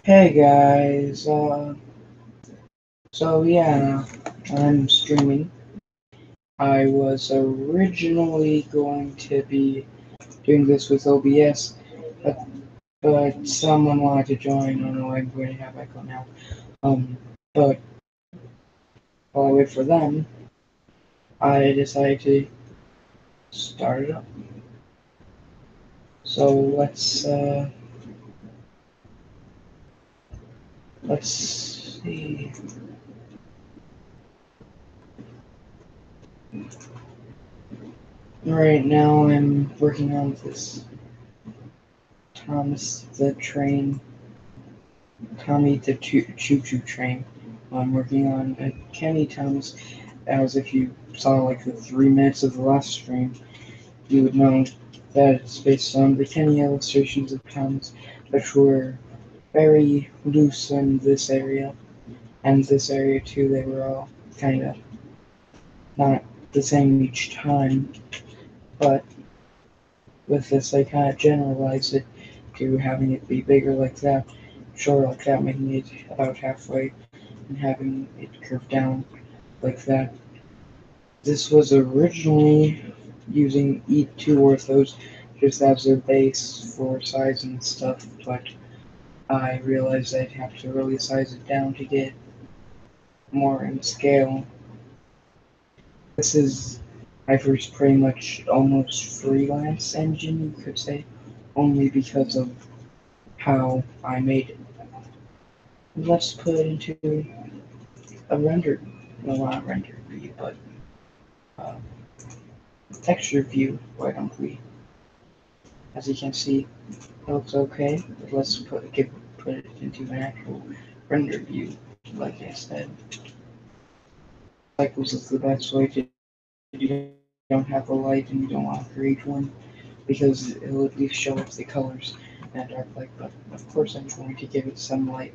Hey guys, so yeah, I'm streaming. I was originally going to be doing this with OBS, but, but someone wanted to join. I don't know, I'm going to have echo now. But while I wait for them, I decided to start it up. So let's see. Right now I'm working on this Thomas the Train Tommy the Choo Choo Train. I'm working on Kenny Thomas. As if you saw like the 3 minutes of the last stream, you would know that it's based on the Kenny illustrations of Thomas, which were very loose in this area, and this area too. They were all kind of not the same each time, but with this, I kind of generalized it to having it be bigger like that, shorter like that, making it about halfway, and having it curve down like that. This was originally using E2 orthos just as their base for size and stuff, but I realized I'd have to really size it down to get more in scale. This is my first pretty much almost freelance engine, you could say, only because of how I made it. Let's put it into a rendered, well, not rendered view, but uh, texture view, why don't we? As you can see, it looks okay, but let's put it into an actual render view, like I said. Cycles is the best way to do. You don't have a light and you don't want to create one, because it'll at least show up the colors in a dark light, but of course I'm going to give it some light.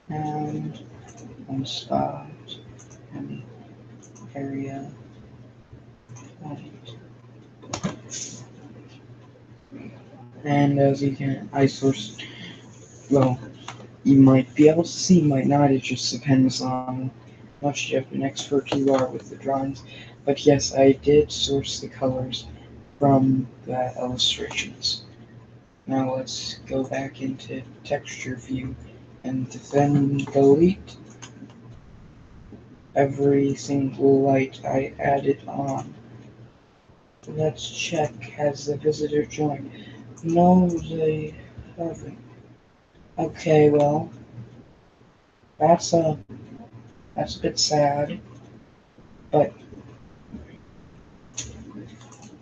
And one spot, and area, and as you can, I sourced, well, you might be able to see, might not, it just depends on much of an expert you are with the drawings. But yes, I did source the colors from the illustrations. Now let's go back into texture view and then delete every single light I added on. Let's check, has the visitor joined? No, they haven't. Okay, well, that's a that's a bit sad, but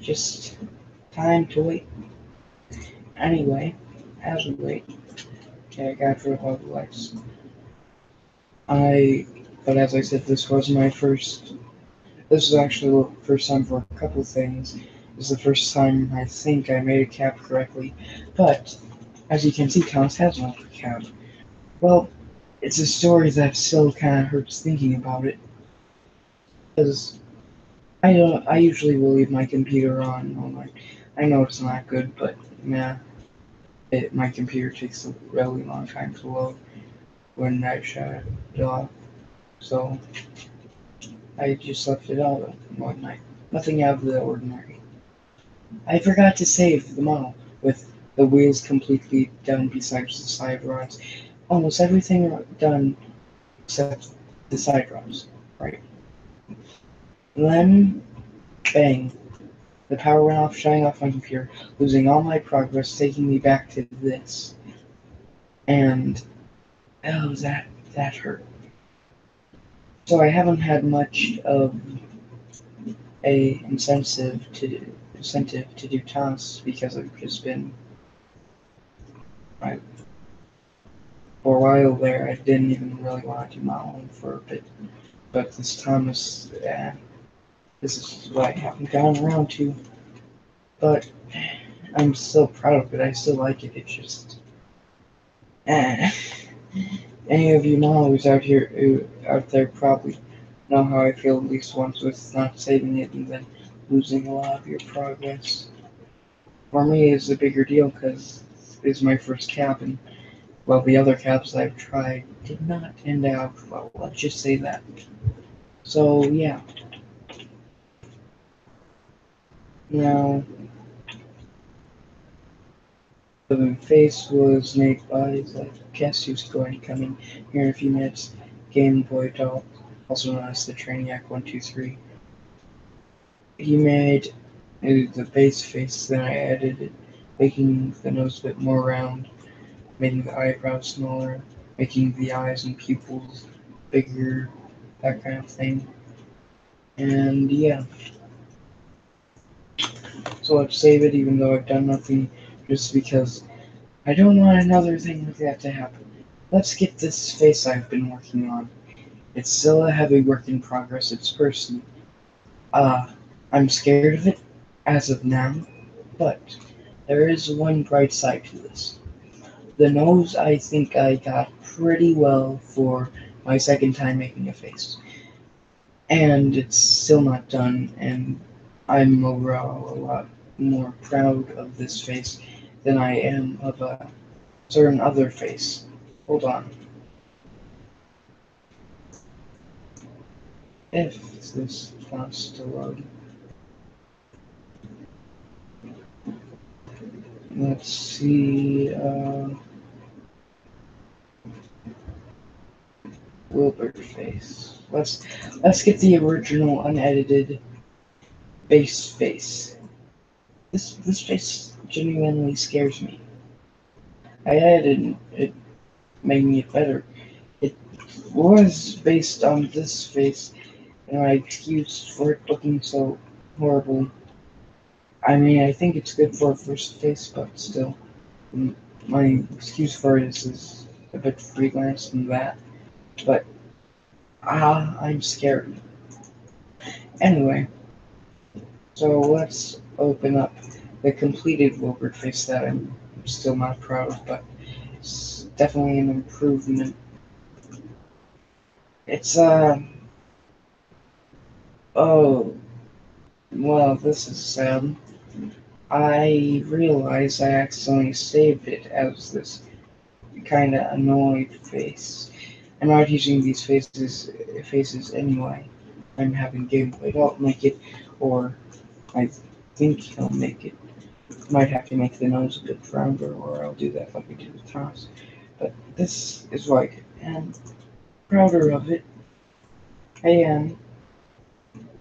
just time to wait. Anyway, as we wait, okay, I got rid of all the lights. But as I said, this was my first. This is actually the first time for a couple things. This is the first time I think I made a cap correctly. But as you can see, Thomas has an upper cap. Well, it's a story that still kind of hurts thinking about it, because I don't. I usually will leave my computer on all night. I know it's not good, but nah, my computer takes a really long time to load when I shut it off. So I just left it out one night. Nothing out of the ordinary. I forgot to save the model with the wheels completely done besides the side rods. Almost everything done except the side rods. Right. And then, bang. The power went off, shutting off my computer, losing all my progress, taking me back to this. And, oh, that hurt. So I haven't had much of a incentive to do tasks because I've just been right. For a while there, I didn't even really want to do modeling for a bit, but this Thomas, this is what I haven't gotten around to. But I'm still proud of it. I still like it. It's just, eh. Any of you modelers out there probably know how I feel at least once with not saving it and then losing a lot of your progress. For me, it's a bigger deal because it's my first cab, and well, the other cabs I've tried did not end out well. Let's just say that. So yeah. Now, the face was made by the guest who's going to come in here in a few minutes. Game Boy Doll, also known as the Trainiac 123. He made the base face, then I edited it, making the nose a bit more round, making the eyebrows smaller, making the eyes and pupils bigger, that kind of thing. And yeah, so let's save it even though I've done nothing, just because I don't want another thing like that to happen. Let's get this face I've been working on. It's still a heavy work in progress, it's personal. I'm scared of it as of now, but there is one bright side to this. The nose, I think I got pretty well for my second time making a face. And it's still not done, and I'm overall a lot more proud of this face than I am of a certain other face. Hold on. If this wants to load. Let's see, Wilbur face. Let's get the original unedited base face. This face genuinely scares me. I edited it, making it better. It was based on this face, and my excuse for it looking so horrible. I mean, I think it's good for a first face, but still, my excuse for it is a bit freelance than that. But I'm scared. Anyway, so let's open up the completed Wilbur face that I'm still not proud of, but it's definitely an improvement. It's oh, well, this is sad. I realized I accidentally saved it as this kind of annoyed face. I'm not using these faces anyway. I'm having Gameplay Adult make it, or I think he'll make it. Might have to make the nose a bit rounder, or I'll do that like I did with Thomas. But this is like, I'm prouder of it. And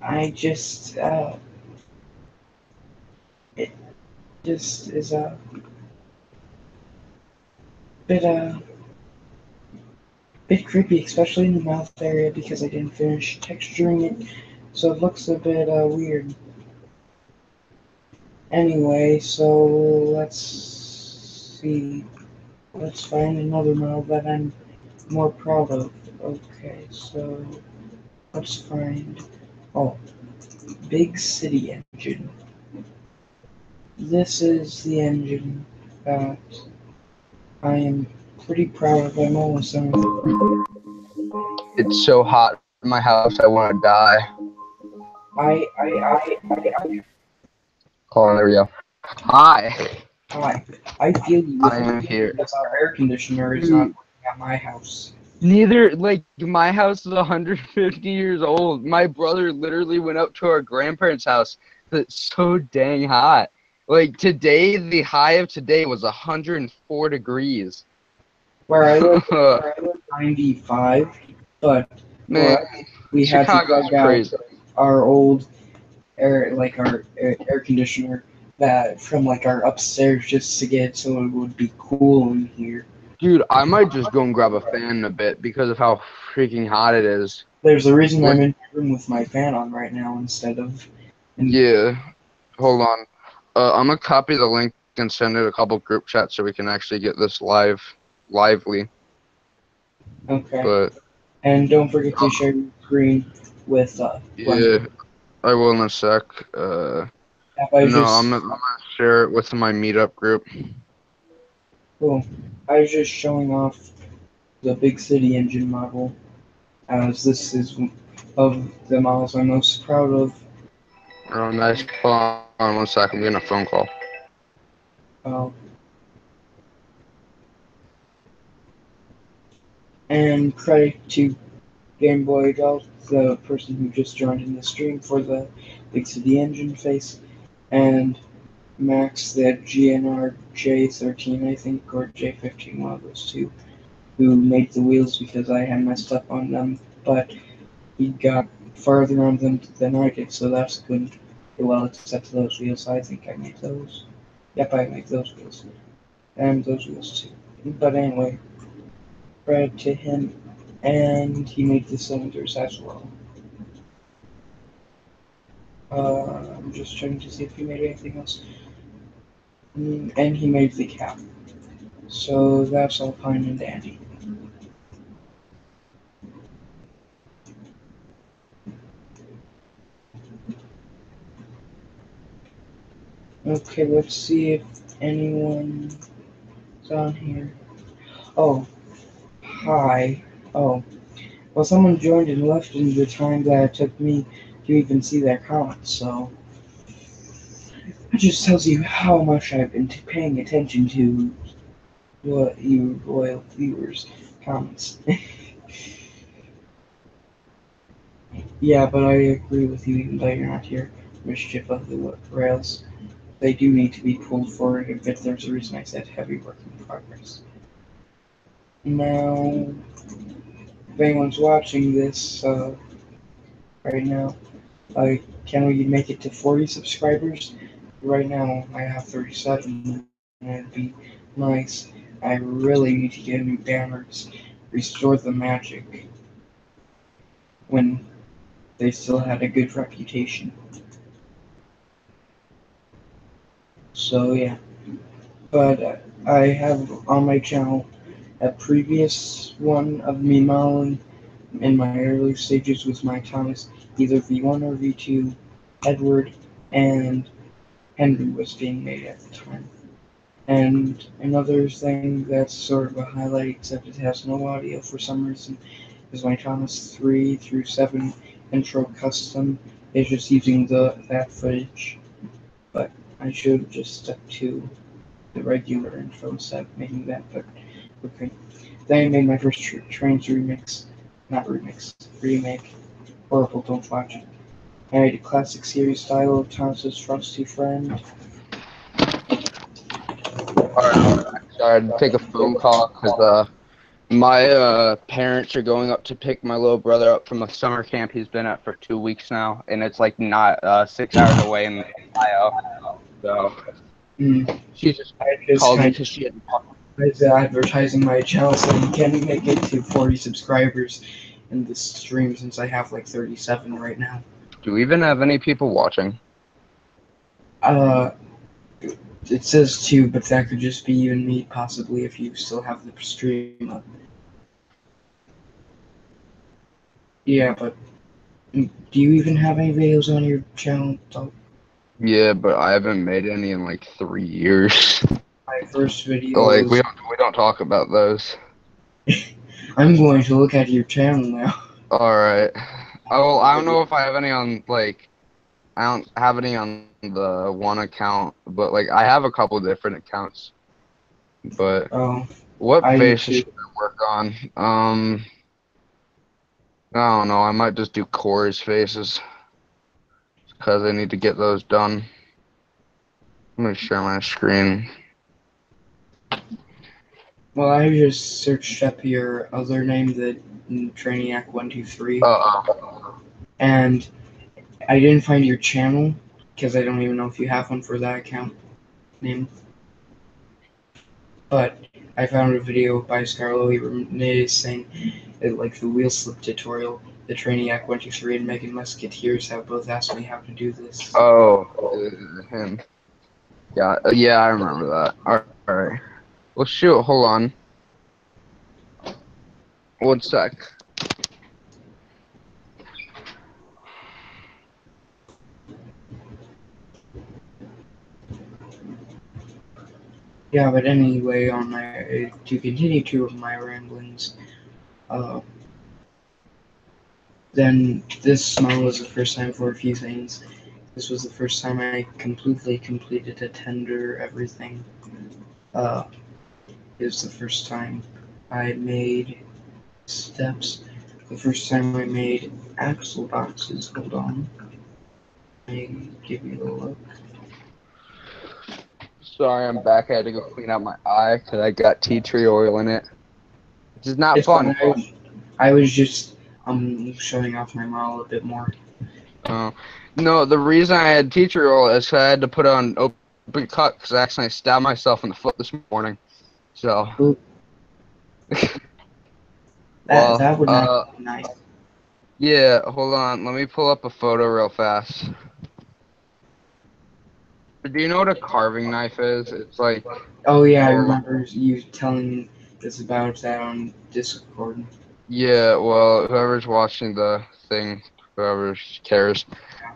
I just, it just is a bit, bit creepy, especially in the mouth area because I didn't finish texturing it, so it looks a bit weird. Anyway, so let's see. Let's find another model that I'm more proud of. Okay, so let's find. Oh, Big City Engine. This is the engine that I am pretty proud of. I'm almost done with it. It's so hot in my house, I want to die. I Oh, there we go. Hi. Hi. I feel you I am here. because our air conditioner is not working at my house. Neither, like, my house is 150 years old. My brother literally went up to our grandparents' house because it's so dang hot. Like, today, the high of today was 104 degrees. Where I live 95, but Man, we had to Chicago's drag out crazy. our old our air conditioner that from like our upstairs just to get so it would be cool in here. Dude, I might just go and grab a fan in a bit because of how freaking hot it is. There's a reason Like, I'm in my room with my fan on right now instead of. yeah. Hold on. I'm gonna copy the link and send it a couple group chats so we can actually get this lively. Okay. But And don't forget to share your screen with yeah, I will in a sec. No, I'm gonna share it with my meetup group. Cool. I was just showing off the Big City Engine model, as this is of the models I'm most proud of. Oh, nice. Hold on 1 sec. I'm getting a phone call. Oh. And credit to Game Boy Adult, the person who just joined in the stream for the Big City Engine face, and Max, the GNR J13, I think, or J15, one of those two, who made the wheels because I had messed up on them, but he got farther on them than I did, so that's good. Well, except those wheels, I think I made those. Yep, I made those wheels. And those wheels too. But anyway, credit to him, and he made the cylinders as well. I'm just trying to see if he made anything else. And he made the cap. So that's all fine and dandy. Okay, let's see if anyone's on here. Oh, hi. Oh, well, someone joined and left in the time that it took me to even see their comments, so it just tells you how much I've been paying attention to what you loyal viewers' comments. Yeah, but I agree with you, even though you're not here. Mischief of the rails. They do need to be pulled forward a bit. There's a reason I said heavy work in progress. Now, if anyone's watching this right now, can we make it to 40 subscribers? Right now, I have 37, and it'd be nice. I really need to get new banners, restore the magic when they still had a good reputation. So yeah, but I have on my channel a previous one of me modeling in my early stages with my Thomas, either V1 or V2, Edward, and Henry was being made at the time. And another thing that's sort of a highlight, except it has no audio for some reason, is my Thomas 3 through 7 intro custom. It's just using that footage, but I should have just stuck to the regular intro instead of making that, but okay. Then I made my first Trains remix, not remix, remake. Horrible, don't watch it. I made a classic series style of Thomas's trusty friend. Alright, sorry to take a phone call because my parents are going up to pick my little brother up from a summer camp he's been at for 2 weeks now, and it's like not 6 hours away in Ohio. So she just called me because she had advertising my channel so you can make it to 40 subscribers in this stream since I have like 37 right now. Do we even have any people watching? It says 2, but that could just be you and me possibly if you still have the stream up. Yeah, but do you even have any videos on your channel? Yeah, but I haven't made any in like 3 years. My first video Like was... we don't talk about those. I'm going to look at your channel now. Alright. Oh, well, I don't know if I have any on, like, I don't have any on the one account, but, like, I have a couple different accounts. But, what faces should I work on? I don't know, I might just do Corey's faces. Because I need to get those done. I'm gonna share my screen. Well, I just searched up your other name, the Trainiac123. And I didn't find your channel, because I don't even know if you have one for that account name. But I found a video by Scarlo Ramirez saying that, like, the wheel slip tutorial, the Trainiac123 and Megan Musketeers have both asked me how to do this. Oh, him. Yeah, I remember that. Alright. Well, shoot, hold on. 1 sec. Yeah, but anyway, to continue to my ramblings, then this model is the first time for a few things. This was the first time I completely completed a tender, everything. Uh, it was the first time I made steps. The first time I made axle boxes. Hold on. Let me give you a look. Sorry, I'm back. I had to go clean out my eye because I got tea tree oil in it. Which is not It's fun. fine. I was just showing off my model a bit more. No, the reason I had tea tree oil is 'cause I had to put on open cut because I accidentally stabbed myself in the foot this morning. So, Ooh, well, that would not be nice. yeah, hold on. Let me pull up a photo real fast. Do you know what a carving knife is? It's like, Oh yeah, I well, remember you telling me this about that on Discord. yeah, well, whoever's watching the thing, whoever cares.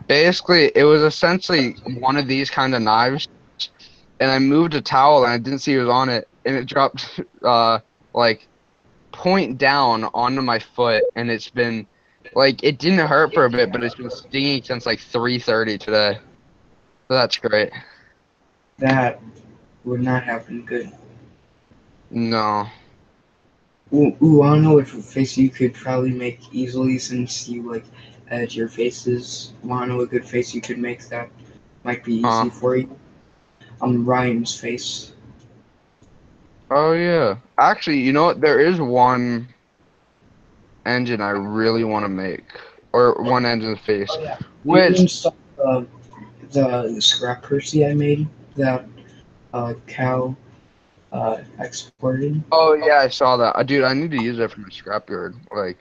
Basically, it was essentially one of these kind of knives, and I moved a towel and I didn't see it was on it, and it dropped, like, point down onto my foot, and it's been, like, it didn't hurt for a bit, but it's been stinging since like 3:30 today. So that's great. That would not have been good. No. Ooh, I don't know what face you could probably make easily since you like edit your faces. Wanna know a good face you could make that might be easy for you? Ryan's face. Oh yeah. Actually, you know what? There is one engine I really want to make, or one engine face, You which, installed the scrap Percy I made that Cal exported. oh yeah, I saw that. Dude, I need to use that for my scrapyard. Like,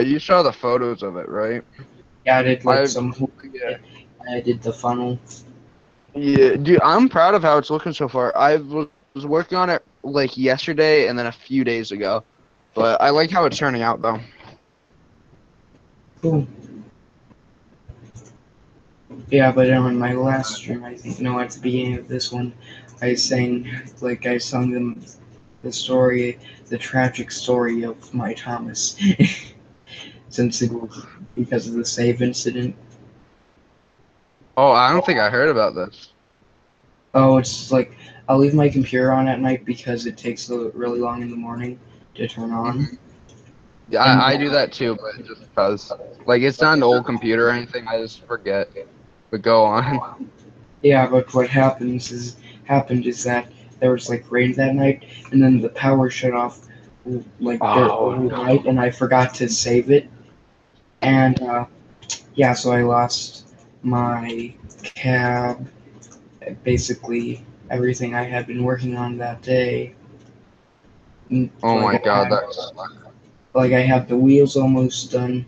you saw the photos of it, right? Added like I, some hoop in yeah. it. I did the funnel. Yeah, dude, I'm proud of how it's looking so far. I was working on it like yesterday and then a few days ago, but I like how it's turning out though. Cool. Yeah, but on my last stream, I think no, at the beginning of this one, I sang like I sung them the story, the tragic story of my Thomas, since it because of the save incident. Oh, I don't think I heard about this. Oh, it's like I'll leave my computer on at night because it takes really long in the morning to turn on. Hmm. Yeah, And I do that too, but just because, like, it's not an old computer or anything, I just forget. But go on. yeah, but what happened is that there was like rain that night, and then the power shut off like Oh overnight, no. and I forgot to save it, and yeah, so I lost my cab, basically everything I had been working on that day. Oh Like my I God, had, that's like I had the wheels almost done.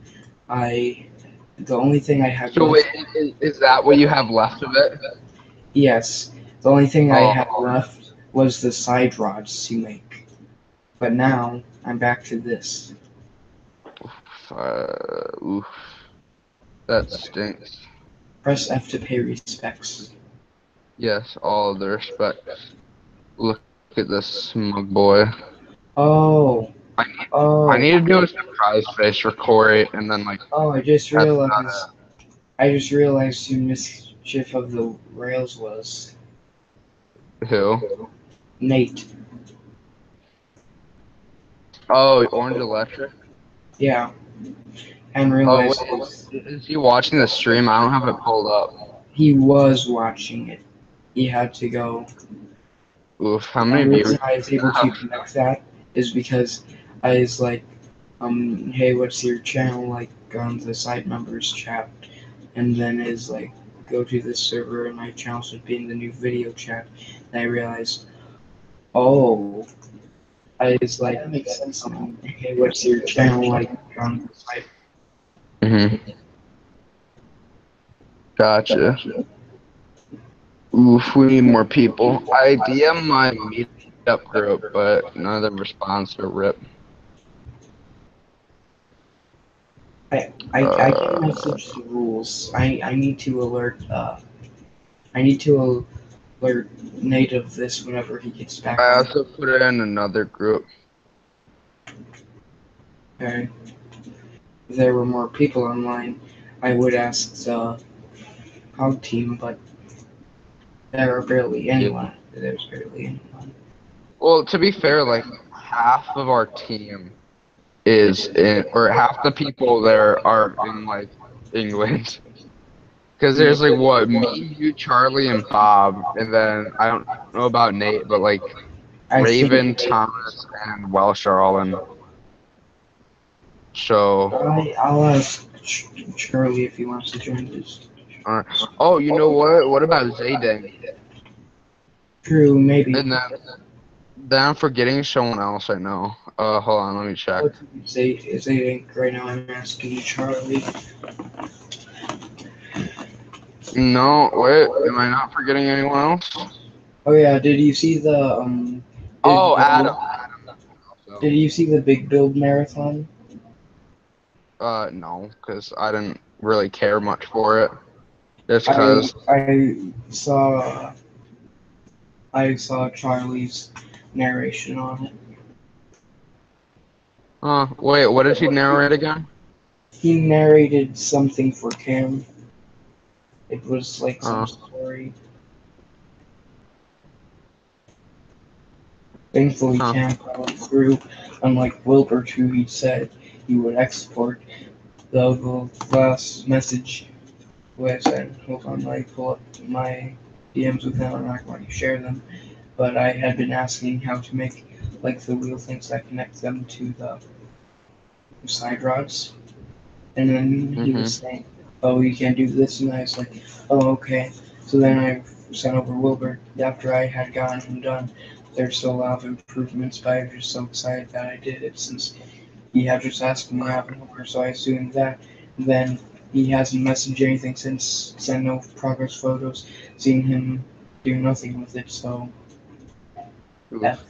I the only thing I had so. Wait, left, is that what you have left of it? yes, the only thing I had Oh, left was the side rods to make. But now I'm back to this. oof, that stinks. Press F to pay respects. Yes, all the respects. Look at this smug boy. Oh, I I oh, need to do a surprise face for Corey, and then like oh! that's about I just realized who Mischief of the Rails was. it. Who? Nate. Oh, Orange Electric. Yeah, and Oh realized wait, is he watching the stream? I don't have it pulled up. he was watching it. He had to go. Oof, how And many the viewers reason I was does able he to have? connect that is because I was like, hey, what's your channel like on the site members chat? And then is like, go to this server and my channel should be in the new video chat. And I realized, oh, I was like, that makes sense now. Hey, what's your channel like on the site? Mm-hmm. Gotcha. Oof, we need more people. I DM my meetup group, but none of them responds to rip. I can message the rules. I need to alert I need to alert Nate of this whenever he gets back I on. also put it in another group. Okay. If there were more people online, I would ask hog team, but there are barely anyone. There's barely anyone. Well, to be fair, like half of our team is in, or half the people there are in like England. Because Yeah. there's like what, me, you, Charlie, and Bob, and then I don't know about Nate, but like I think Raven, Thomas, and Welsh are all in. So, I'll ask Charlie if he wants to join this. uh, oh, you know what? What about Zayden? True, maybe. And then I'm forgetting someone else I know. Hold on, let me check. What did you say? Is it right now? I'm asking Charlie. No, wait, am I not forgetting anyone else? Oh yeah, did you see the Oh, Adam. Did you see the Big Build marathon? No, because I didn't really care much for it. Just I because. I saw I saw Charlie's narration on it. Wait, what did he narrate again? He narrated something for Cam. It was like some Uh, story. Thankfully, huh. Cam followed through. Unlike Wilbert, who he said he would export. The last message was, and hold on, let me pull up my DMs with him. I'm not going to share them, but I had been asking how to make like the wheel things that connect them to the side rods, and then he Mm-hmm. was saying, "Oh, you can't do this," and I was like, "Oh, okay." So then I sent over Wilbur after I had gotten him done. There's still a lot of improvements, but I'm just so excited that I did it since he had just asked me out over, so I assumed that. Then he hasn't messaged anything since, sent no progress photos, seen him do nothing with it, so Oof. F.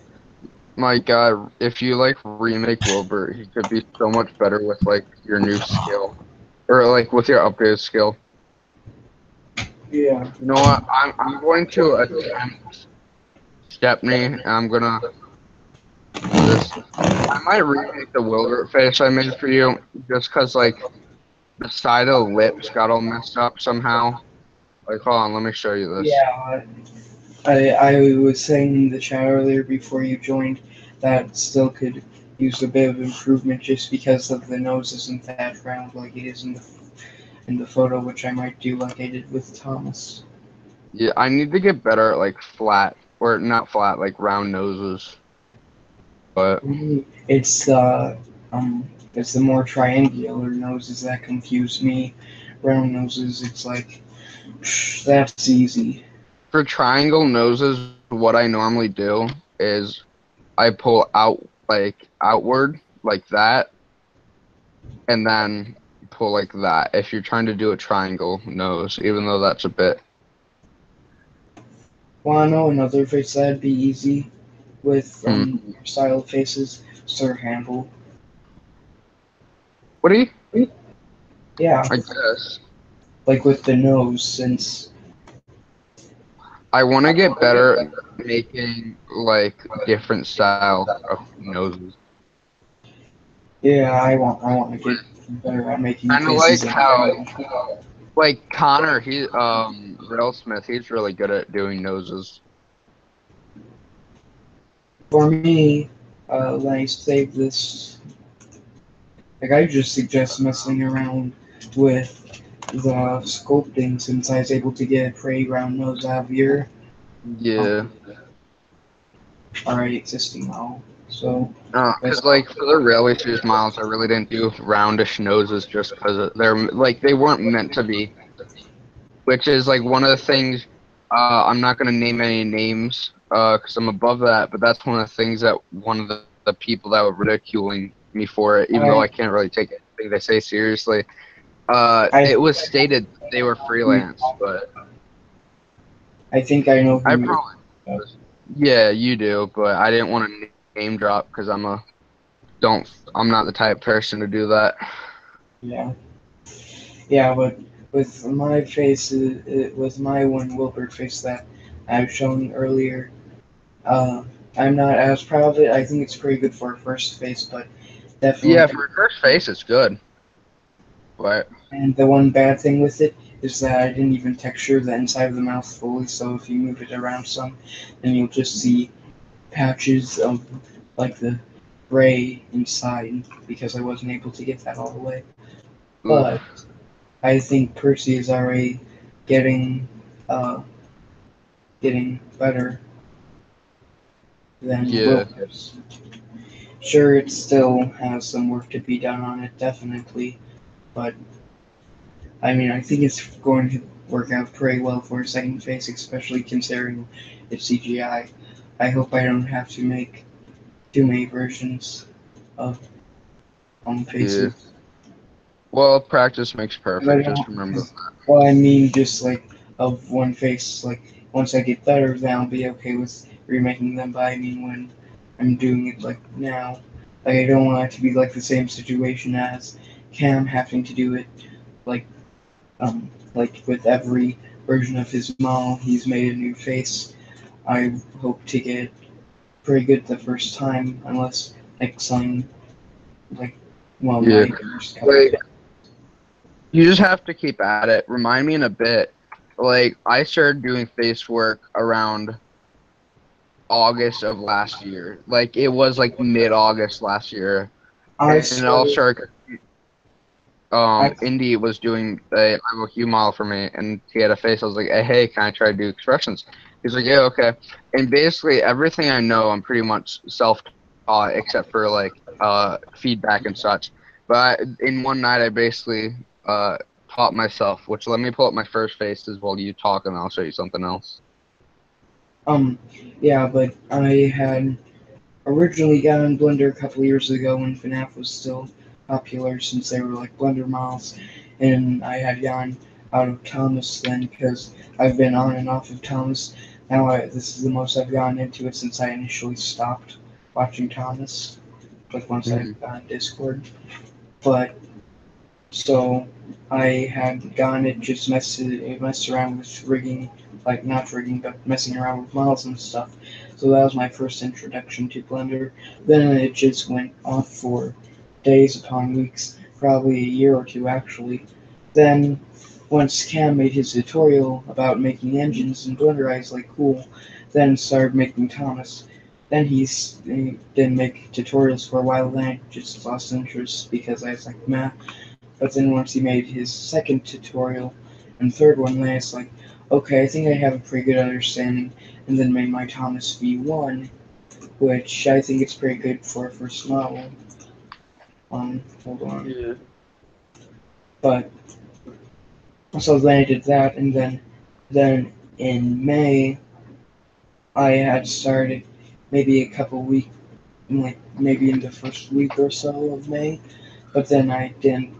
My God, if you like remake Wilbur, he could be so much better with like your new skill, or like with your updated skill. Yeah. You know what? I'm going to attempt Stepney, and I'm gonna just. I might remake the Wilbur face I made for you, just cause like the side of the lips got all messed up somehow. Like, hold on, let me show you this. Yeah, I was saying in the chat earlier before you joined that still could use a bit of improvement just because of the nose isn't that round like it is in the photo, which I might do like I did with Thomas. Yeah, I need to get better at like flat, or not flat, like round noses. But It's um it's the more triangular noses that confuse me. Round noses, it's like that's easy. for triangle noses, what I normally do is I pull out like outward like that, and then pull like that. If you're trying to do a triangle nose, even though that's a bit. Wanna know another face that'd be easy with Hmm. style of faces? Sir Handle. What do you? Yeah, I guess like with the nose, since I want to get better at making like different style of noses. yeah, I want to get better at making Kind of faces like in how general. like Connor, Rail Smith, he's really good at doing noses. For me, when I save this, like I just suggest messing around with the sculpting since I was able to get a pretty round nose out of your Yeah. already existing model. So Cause like for the railway shoes models, I really didn't do roundish noses just because they're like they weren't meant to be. Which is like one of the things. I'm not gonna name any names, cause I'm above that. But that's one of the things that one of the people that were ridiculing me for it, even though I I can't really take anything they say seriously. I It was stated they were freelance, but I think I know I who you're. probably yeah, you do, but I didn't want to name drop because don't I'm not the type of person to do that. Yeah, yeah, but with my face, with my one Wilbert face that I've shown earlier, uh, I'm not as proud of it. I think it's pretty good for a first face, but Yeah, definitely. for first face, it's good, but And the one bad thing with it is that I didn't even texture the inside of the mouth fully, so if you move it around some, then you'll just see patches of like the gray inside because I wasn't able to get that all the way. Ugh. But I think Percy is already getting uh, getting better than Yeah. Wilker's. Sure, it still has some work to be done on it, definitely, but I mean, I think it's going to work out pretty well for a second phase, especially considering it's CGI. I hope I don't have to make too many versions of Yeah. faces. Well, practice makes 'Cause I perfect. Just remember. don't, well, I mean, just like of one face. Like once I get better, then I'll be okay with remaking them. But I mean, when I'm doing it like now, like I don't want it to be like the same situation as Cam having to do it like like with every version of his model, he's made a new face. I hope to get pretty good the first time, unless like some like one of Yeah. my first couple. Like, you just have to keep at it. Remind me in a bit. Like, I started doing face work around August of last year. Like, it was like mid-August last year. I And it all started. started, I Indy was doing a Ivo Hue model for me, and he had a face. I was like, hey, can I try to do expressions? He's like, yeah, okay. And basically, everything I know, I'm pretty much self-taught, except for, like, feedback and such. But in one night, I basically taught myself, which let me pull up my first faces while you talk, and I'll show you something else. um yeah, but I had originally got on Blender a couple years ago when FNAF was still popular, since they were like Blender models, and I had gone out of Thomas then because I've been on and off of Thomas. Now this is the most I've gotten into it since I initially stopped watching Thomas, like once I Mhm. got on Discord. But so I had gotten it, just messed around with rigging, like not rigging, but messing around with models and stuff. So that was my first introduction to Blender. Then it just went off for days upon weeks, probably a year or two actually. Then once Cam made his tutorial about making engines in Blender, I was like, cool. Then started making Thomas. Then he didn't make tutorials for a while. Then I just lost interest because I was like, meh. But then once he made his second tutorial and third one, then it's like, okay, I think I have a pretty good understanding. And then made my Thomas V1, which I think it's pretty good for a first model. Hold on. Yeah. But so then I did that, and then in May I had started maybe a couple weeks, like maybe in the first week or so of May, but then I didn't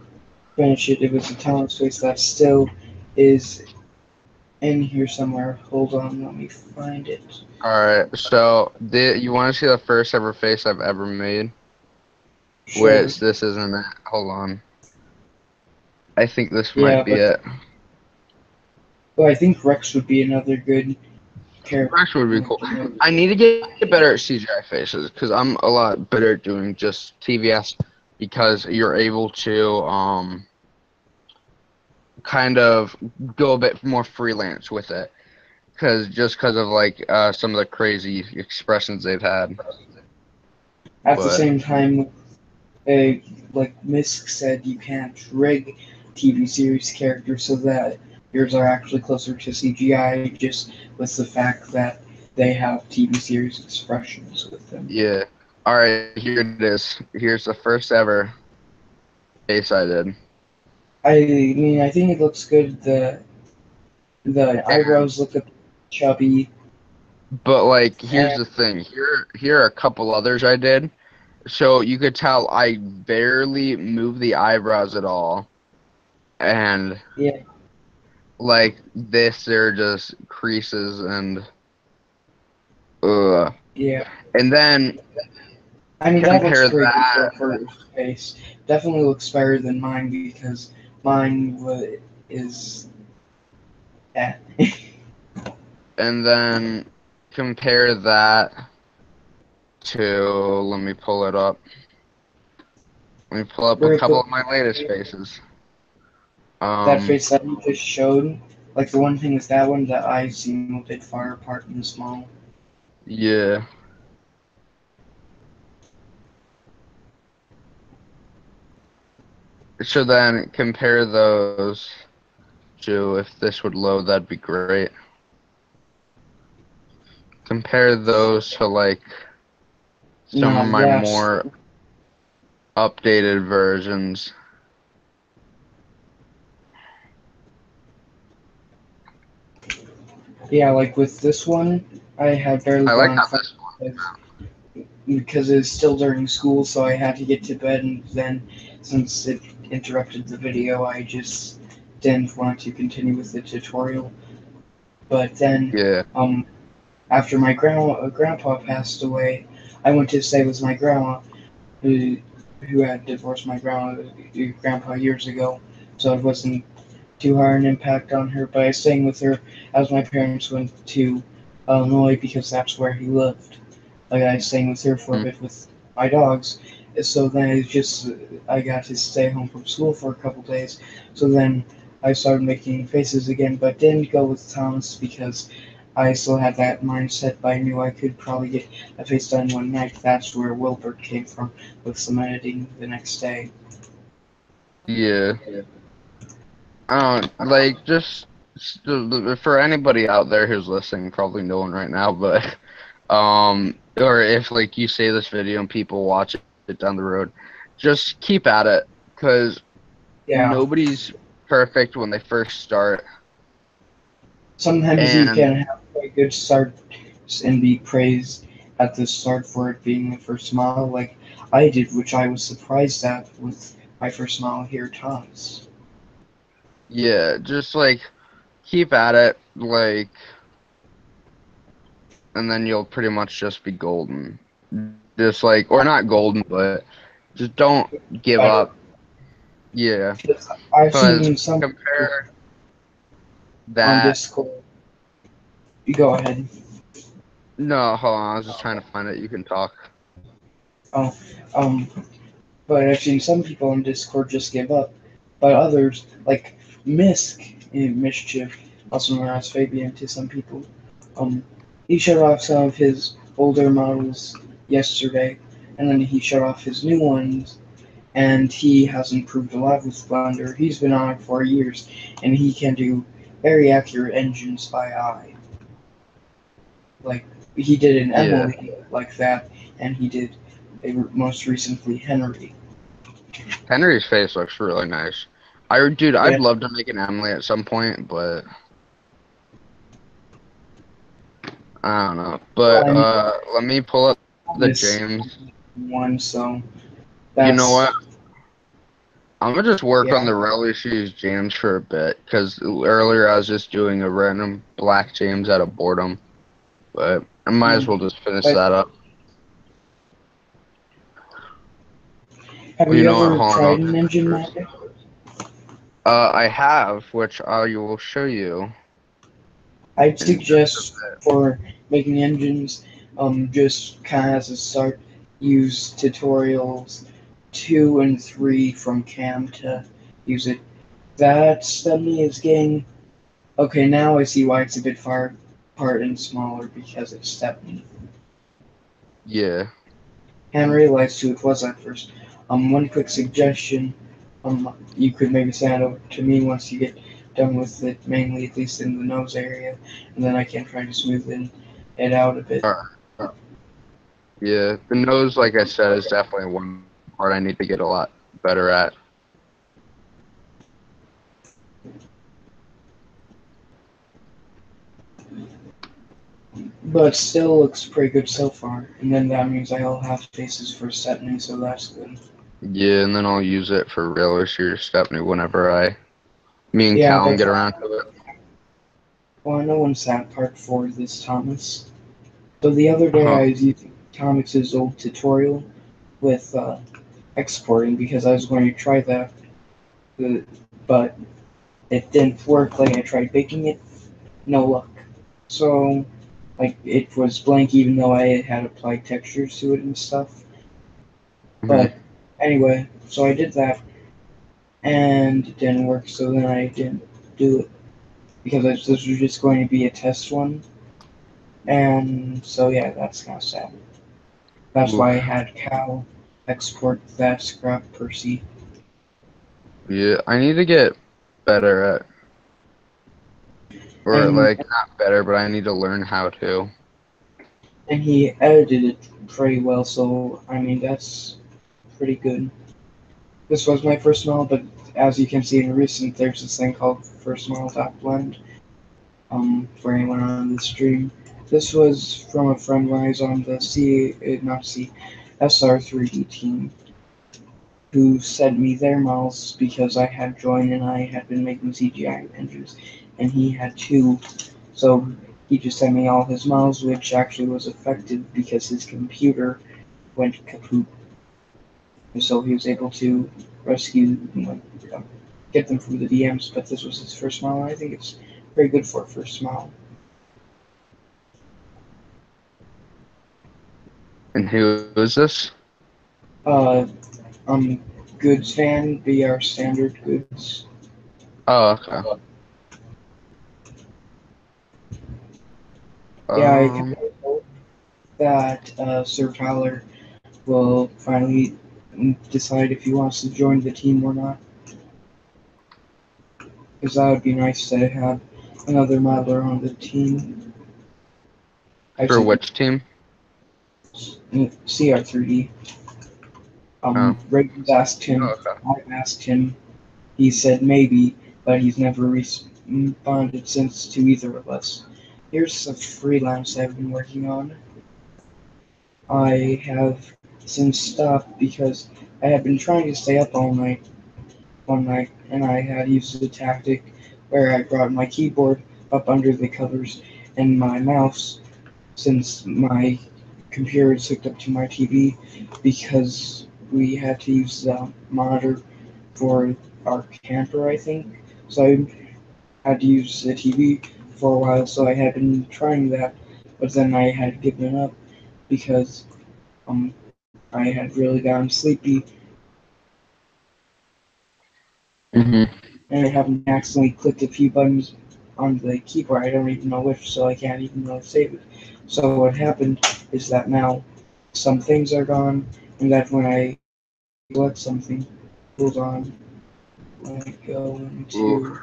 finish it. It was a Thomas face that still is in here somewhere. Hold on, let me find it. All right. So, you want to see the first ever face I've ever made? Sure. Which this isn't it. Hold on. I think this might Yeah, be but it. I think Rex would be another good character. Actually, would be cool. I need to get better at CGI faces because I'm a lot better at doing just TVS because you're able to kind of go a bit more freelance with it because of like some of the crazy expressions they've had. At the But same time, like Misk said, you can't rig TV series characters so that yours are actually closer to CGI, just with the fact that they have TV series expressions with them. yeah. All right, here it is. Here's the first ever face I did. I mean, I think it looks good. The And eyebrows look a bit chubby, but like here's and the thing. Here are a couple others I did. So you could tell I barely move the eyebrows at all. And yeah, like this, they're just creases and ugh. yeah. And then I mean, that looks compare pretty good for that, a first face. Definitely looks better than mine because is eh. and then compare that to, let me pull it up. Let me pull up a Very couple quick. of my latest faces. that Um, face that you just showed, like the one thing with that one, the eyes seem a bit far apart and small. yeah. So then compare those to, if this would load, that'd be great. Compare those to like some of Now my that's more updated versions. yeah, like with this one, I had barely I been like on how phone this because it's still during school, so I had to get to bed, and then since it interrupted the video, I just didn't want to continue with the tutorial. But then, Yeah. um, after my grandpa passed away, I went to stay with my grandma, who who had divorced my grandpa years ago, so it wasn't too hard an impact on her. But I was staying with her as my parents went to Illinois because that's where he lived. Like I was staying with her for a Mm. bit with my dogs. So then I got to stay home from school for a couple days. So then I started making faces again, but didn't go with Thomas because I still had that mindset. But I knew I could probably get a face done one night. That's where Wilbert came from with some editing the next day. Yeah. Like just for anybody out there who's listening, probably no one right now, but or if like you say this video and people watch it down the road, just keep at it, because Yeah. nobody's perfect when they first start. Sometimes you And can have a good start and be praised at the start for it being the first model, like I did, which I was surprised at with my first model here, Thomas. yeah, just like keep at it, like, and then you'll pretty much just be golden. Just like, or not golden, but just don't give Better. up. Yeah, Because I've because seen some people compare on that. Discord. You go ahead. No, hold on. I was just trying to find it. You can talk. Oh, um, but I've seen some people on Discord just give up. But others, like Misk in Mischief, also known as Fabian to some people, um, he showed off some of his older models yesterday, and then he showed off his new ones, and he has improved a lot with Blender. He's been on it for years, and he can do very accurate engines by eye. Like he did an Yeah, Emily like that, and he did most recently Henry. Henry's face looks really nice. Dude, Yeah, I'd love to make an Emily at some point, but I don't know. well, But I mean, let me pull up the this James. one, so You know that's what? I'm gonna just work on yeah. the Rally Shoes James for a bit, because earlier I was just doing a random black James out of boredom, but I might as Mm. well just finish But that up. have You you know what? ever Hold on, I'll tried do an this engine first. mapper? I have, which I will show you I'd in just a suggest bit. for making engines, just kind of as a start, use tutorials 2 and 3 from Cam to use it. That Stubby is getting okay. Now I see why it's a bit far apart and smaller because it's Stepney. Yeah. Hadn't realized who it was at first. One quick suggestion. You could maybe send it over to me once you get done with it, mainly at least in the nose area, and then I can try to it out a bit. Yeah, the nose, like I said, is definitely one part I need to get a lot better at. But still looks pretty good so far. And then that means I'll have faces for Stepney, so that's good. Yeah, and then I'll use it for real issue Stepney whenever me and Yeah, Callum but get around to it. well, I know one's at part 4 this Thomas. So the other day Huh. I was using Thomas's old tutorial with exporting because I was going to try that, but it didn't work. Like I tried baking it, no luck. So like it was blank even though I had applied textures to it and stuff. Hmm. But anyway, so I did that, and it didn't work, so then I didn't do it because this was just going to be a test one, and so yeah, that's kind of sad. That's why I Oof. had Cal export that scrap Percy, Yeah, I need to get better at, or and like not better, but I need to learn how to. he edited it pretty well, so I mean that's pretty good. This was my first model, but as you can see in recent, there's this thing called first model.blend. For anyone on the stream, this was from a friend when I was on the not C, SR3D team, who sent me their models because I had joined and I had been making CGI engines, and he had two. So he just sent me all his models, which actually was effective because his computer went kaput, and so he was able to rescue, get them from the DMs. But this was his first model, and I think it's very good for a first model. And who is this? Uh, Goods fan, BR Standard Goods. Oh, okay. Yeah, I kind Um, of hope that Sir Tyler will finally decide if he wants to join the team or not. Because that would be nice to have another modeler on the team. for Actually, which team? CR3D. Oh, Reagan's asked him. okay. I've asked him. He said maybe, but he's never responded since to either of us. Here's a freelance I've been working on. I have since stopped because I had been trying to stay up all night one night, and I had used a tactic where I brought my keyboard up under the covers and my mouse, since my computer is hooked up to my TV, because we had to use the monitor for our camper, I think. So I had to use the TV for a while, so I had been trying that, but then I had given up because I had really gotten sleepy Mhm. and I haven't accidentally clicked a few buttons on the keyboard. I don't even know which, so I can't even really save it. So what happened is that now some things are gone, and that when I select something, hold on, when I go Oof. into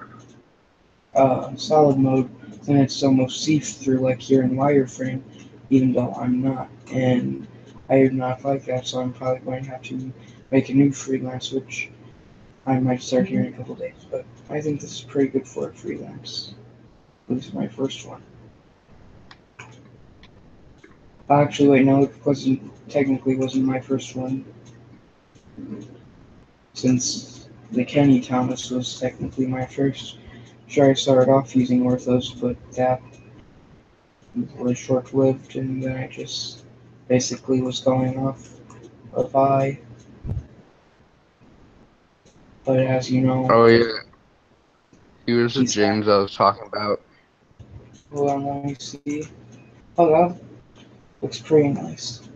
solid mode, then it's almost see-through like here in wireframe, even though I'm not. And I do not like that, so I'm probably going to have to make a new freelance, which I might start here in a couple days. But I think this is pretty good for a freelance. This is my first one. Actually, wait, no, it wasn't my first one, since the Kenny Thomas was technically my first. Sure, I started off using Orthos, but that was short-lived, and then I just basically was going off of I. But as you know, Oh yeah, he was the he's James I was talking about. hold on, let me see. Oh, that looks pretty nice.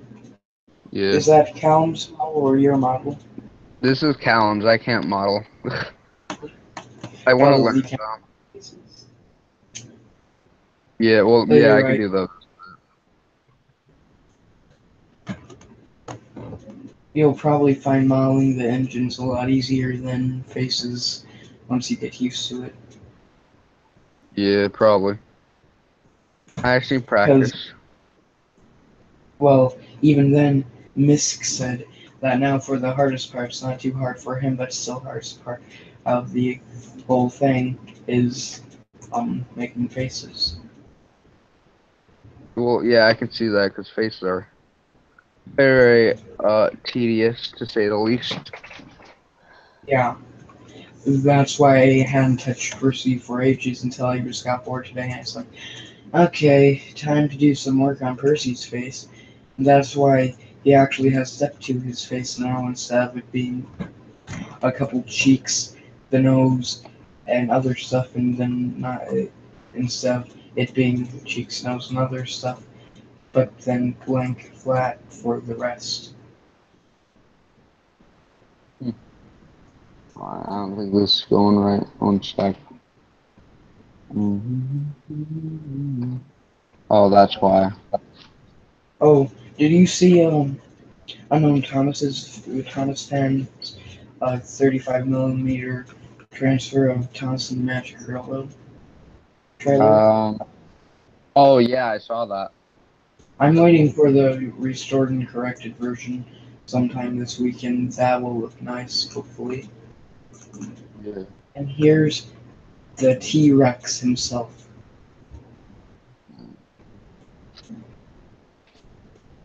Yeah, Is that Callum's model or your model? this is Callum's. I can't model. I want to Well, learn you can. though. Yeah, well, So yeah, you're I could right. do those. You'll probably find modeling the engines a lot easier than faces once you get used to it. Yeah, probably. I actually Because, practice. well, even then, Misk said that now for the hardest part, it's not too hard for him, but still hardest part of the whole thing is making faces. Well, yeah, I can see that because faces are very tedious to say the least. Yeah, that's why I hadn't touched Percy for ages until I just got bored today. And it's like, okay, time to do some work on Percy's face. And that's why he actually has depth to his face now instead of it being a couple cheeks, the nose, and other stuff, and then not instead of it being cheeks, nose, and other stuff, but then blank flat for the rest. Hmm. I don't think this is going right. One sec. Oh, that's why. Oh, did you see unknown Thomas Fan's 35 millimeter transfer of Thomas and the Magic Railroad trailer? Um. Oh yeah, I saw that. I'm waiting for the restored and corrected version sometime this weekend. That will look nice, hopefully. Yeah. And here's the T-Rex himself.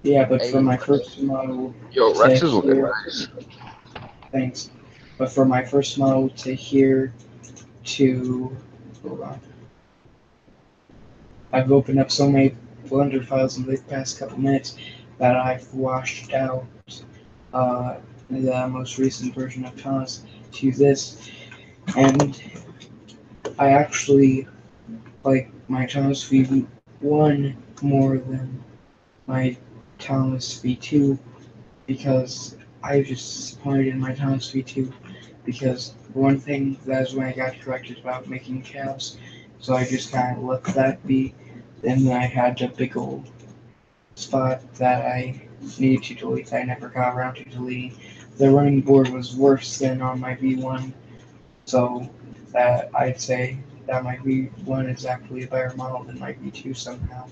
Yeah, but for Hey, my first model yo, to Rex is looking here, nice. thanks. But for my first model to here to, hold on. I've opened up so many Blender files in the past couple minutes that I've washed out uh, the most recent version of Thomas to this, and I actually like my Thomas V1 more than my Thomas V2 because I was just disappointed in my Thomas V2 because one thing that is when I got corrected about making calves, so I just kind of let that be. Then I had a big old spot that I needed to delete that I never got around to deleting. The running board was worse than on my V1, so that I'd say that my V1 is actually a better model than my V2 somehow.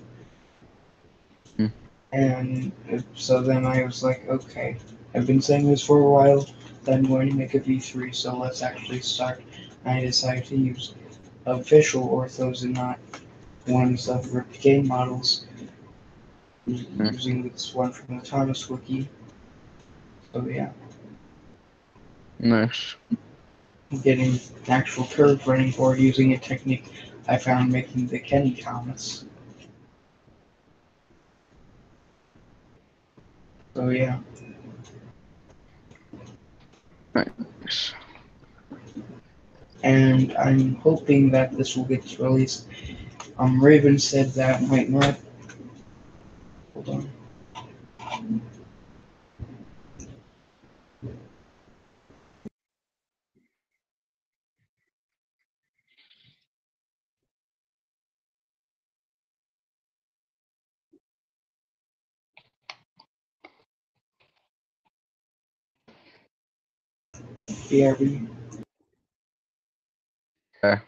Hmm. And so then I was like, okay, I've been saying this for a while, then I'm going to make a V3, so let's actually start. And I decided to use official orthos and not ones of ripped game models, using this one from the Thomas Wiki. So yeah, Nice. I'm getting an actual curve running board using a technique I found making the Kenny Thomas. So yeah. Nice. And I'm hoping that this will get released. Raven said that might not. Hold on. BRB. Okay.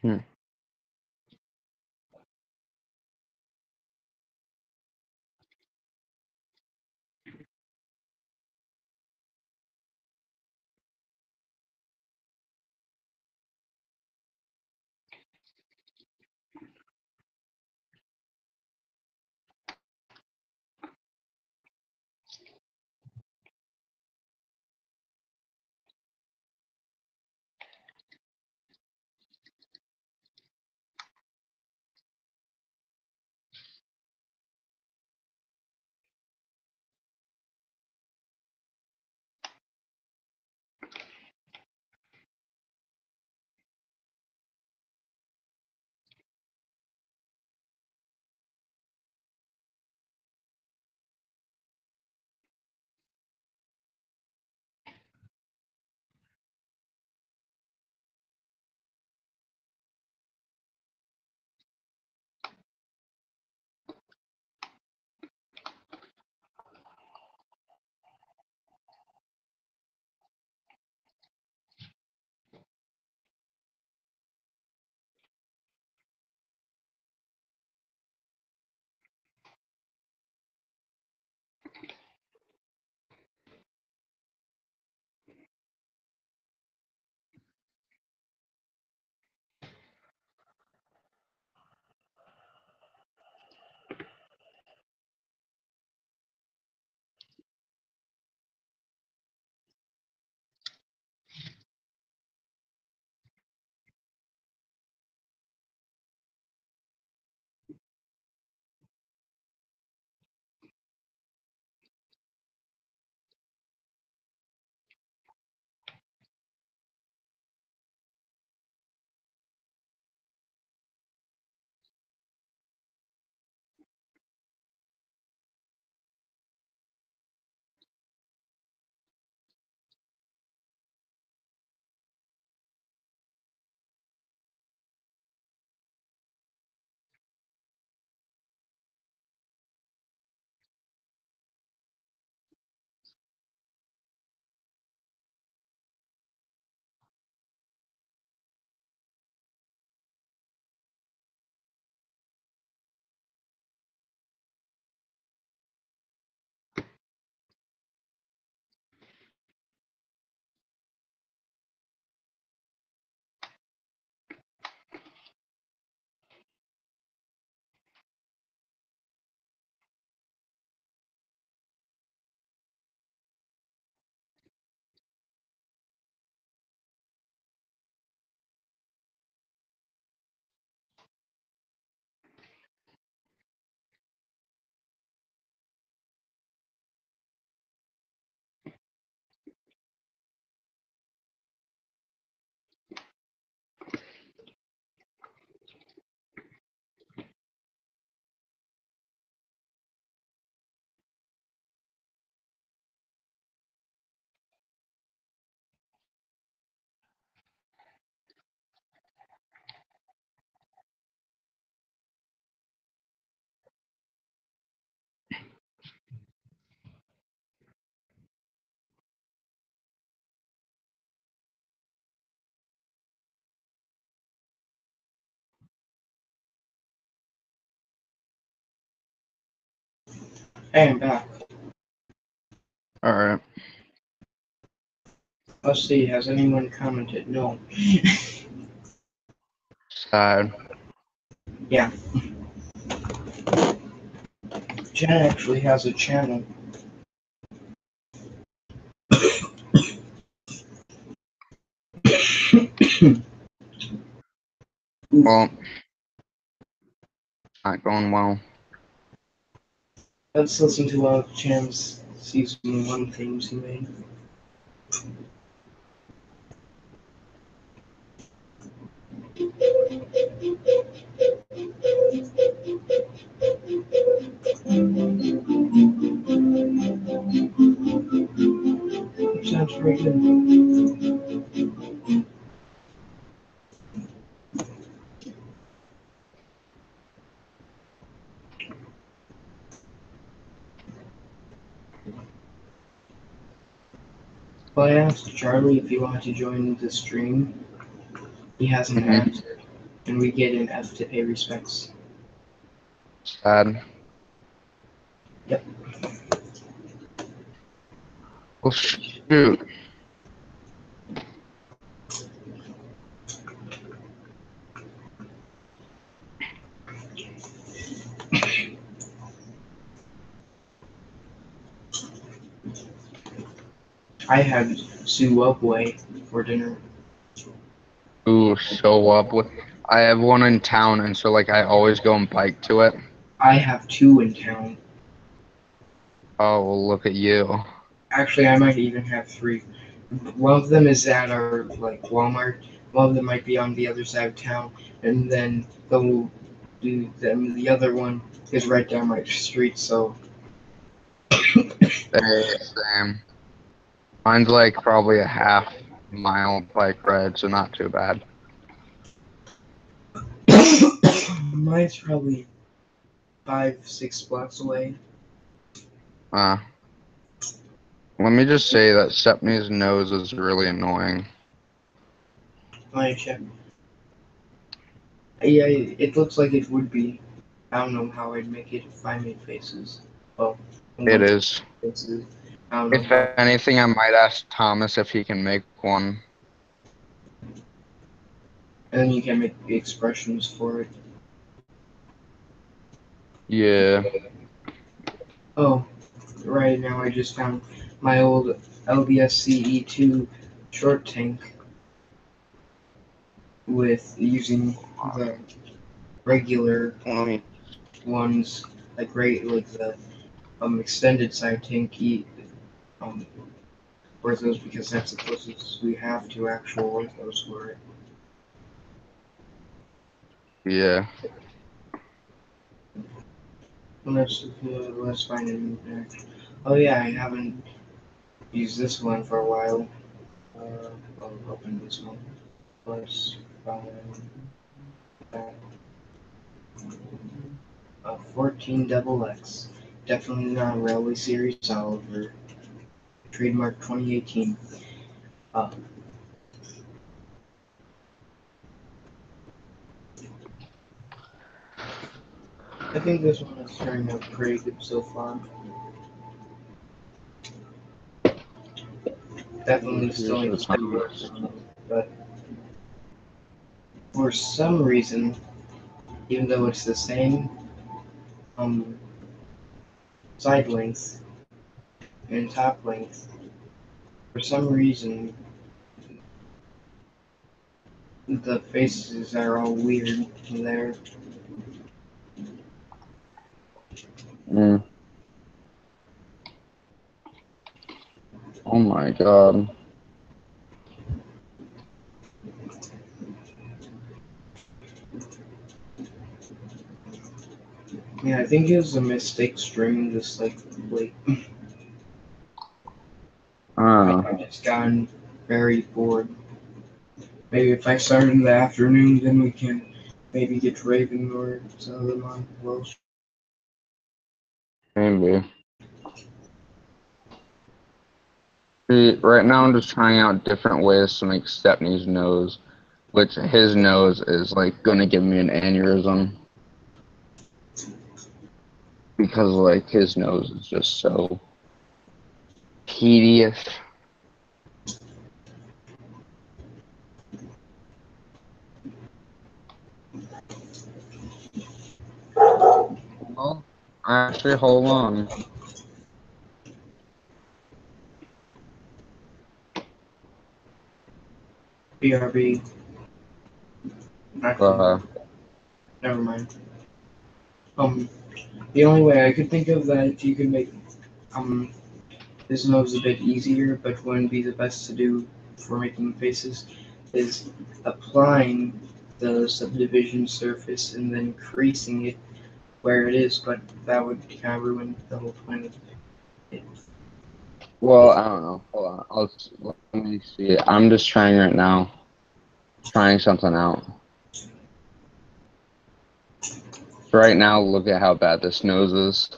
Hmm. Hey, I'm back. All right. Let's see, has anyone commented? No. Sad. Yeah. Jen actually has a channel. Well, not going well. Let's listen to one of Jen's season 1 themes he made. Sounds pretty good. Well, I asked Charlie if he wanted to join the stream. He hasn't Mhm. answered. and we get an F to pay respects. Sad. Yep. Well, shoot. I had Subway for dinner. Ooh, show up with. I have one in town, and so like I always go and bike to it. I have two in town. Oh, well, look at you. Actually, I might even have three. One of them is at our like Walmart. One of them might be on the other side of town, and then the other one is right down my street. So Hey, Sam. Mine's like probably a half-mile bike ride, so not too bad. mine's probably 5, 6 blocks away. Uh, Let me just say that Stephanie's nose is really annoying. Let me check. Yeah, it looks like it would be. I don't know how I'd make it if I made faces. Well, It one is. faces. I don't know If how. anything, I might ask Thomas if he can make one. And then you can make expressions for it. Yeah. Oh, right now I just found my old LBSCE2 short tank with using the regular Let me. ones, like the extended side tank um orthos because that's the closest we have to actual orthos for it. Yeah. Let's find a new pack. Oh yeah, I haven't used this one for a while. I'll open this one. Let's find that. 14 double X. Definitely not a Railway Series Oliver. Trademark 2018. Uh, I think this one is turning out pretty good so far. Definitely still Here's the needs to be Thomas. worked on, but for some reason, even though it's the same um, side length and top length, for some reason the faces are all weird there. Mm. Oh my god. Yeah, I think it was a mistake streaming this like late. Uh, I just gotten very bored. Maybe if I start in the afternoon, then we can maybe get Raven or some of them on Welsh. Maybe. See, right now I'm just trying out different ways to make Stephanie's nose, which his nose is like gonna give me an aneurysm because like his nose is just so tedious. Well, actually, hold on. BRB. Actually, Uh, never mind. The only way I could think of that you could make um this nose a bit easier, but wouldn't be the best to do for making faces, is applying the subdivision surface and then creasing it where it is, but that would kind of ruin the whole point of it. well, I don't know. Hold on. Let me see. I'm just trying right now. Trying something out. Right now, look at how bad this nose is.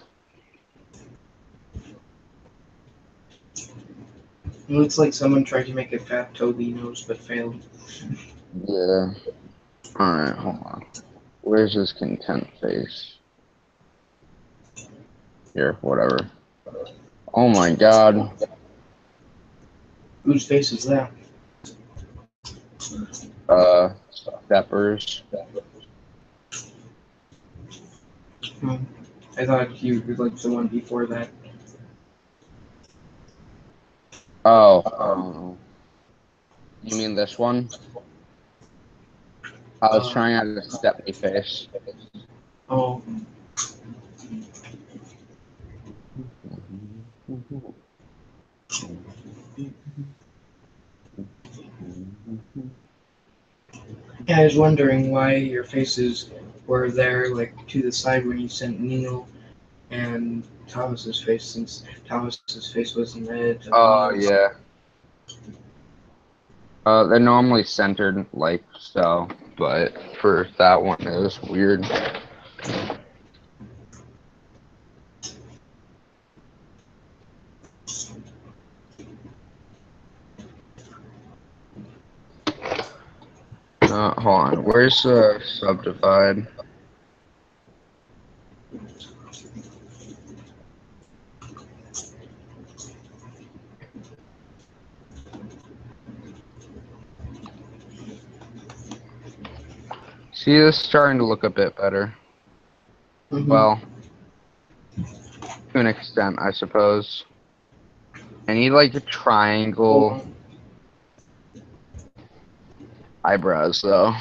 It looks like someone tried to make a fat Toby nose but failed. Yeah. Alright, hold on. Where's his content face? Here, whatever. Oh my god. Whose face is that? Steppers. I thought you were like the one before that. Oh, you mean this one? I was trying out a Stepney face. Oh, yeah, I was wondering why your faces were there, like to the side when you sent Neil and Thomas's face, since Thomas's face was in red. Oh, Neil's. yeah. They're normally centered like so, but for that one it was weird. Hold on. Where's Subdivide? See, this is starting to look a bit better. Mm-hmm. Well, to an extent, I suppose. I need like a triangle eyebrows, though.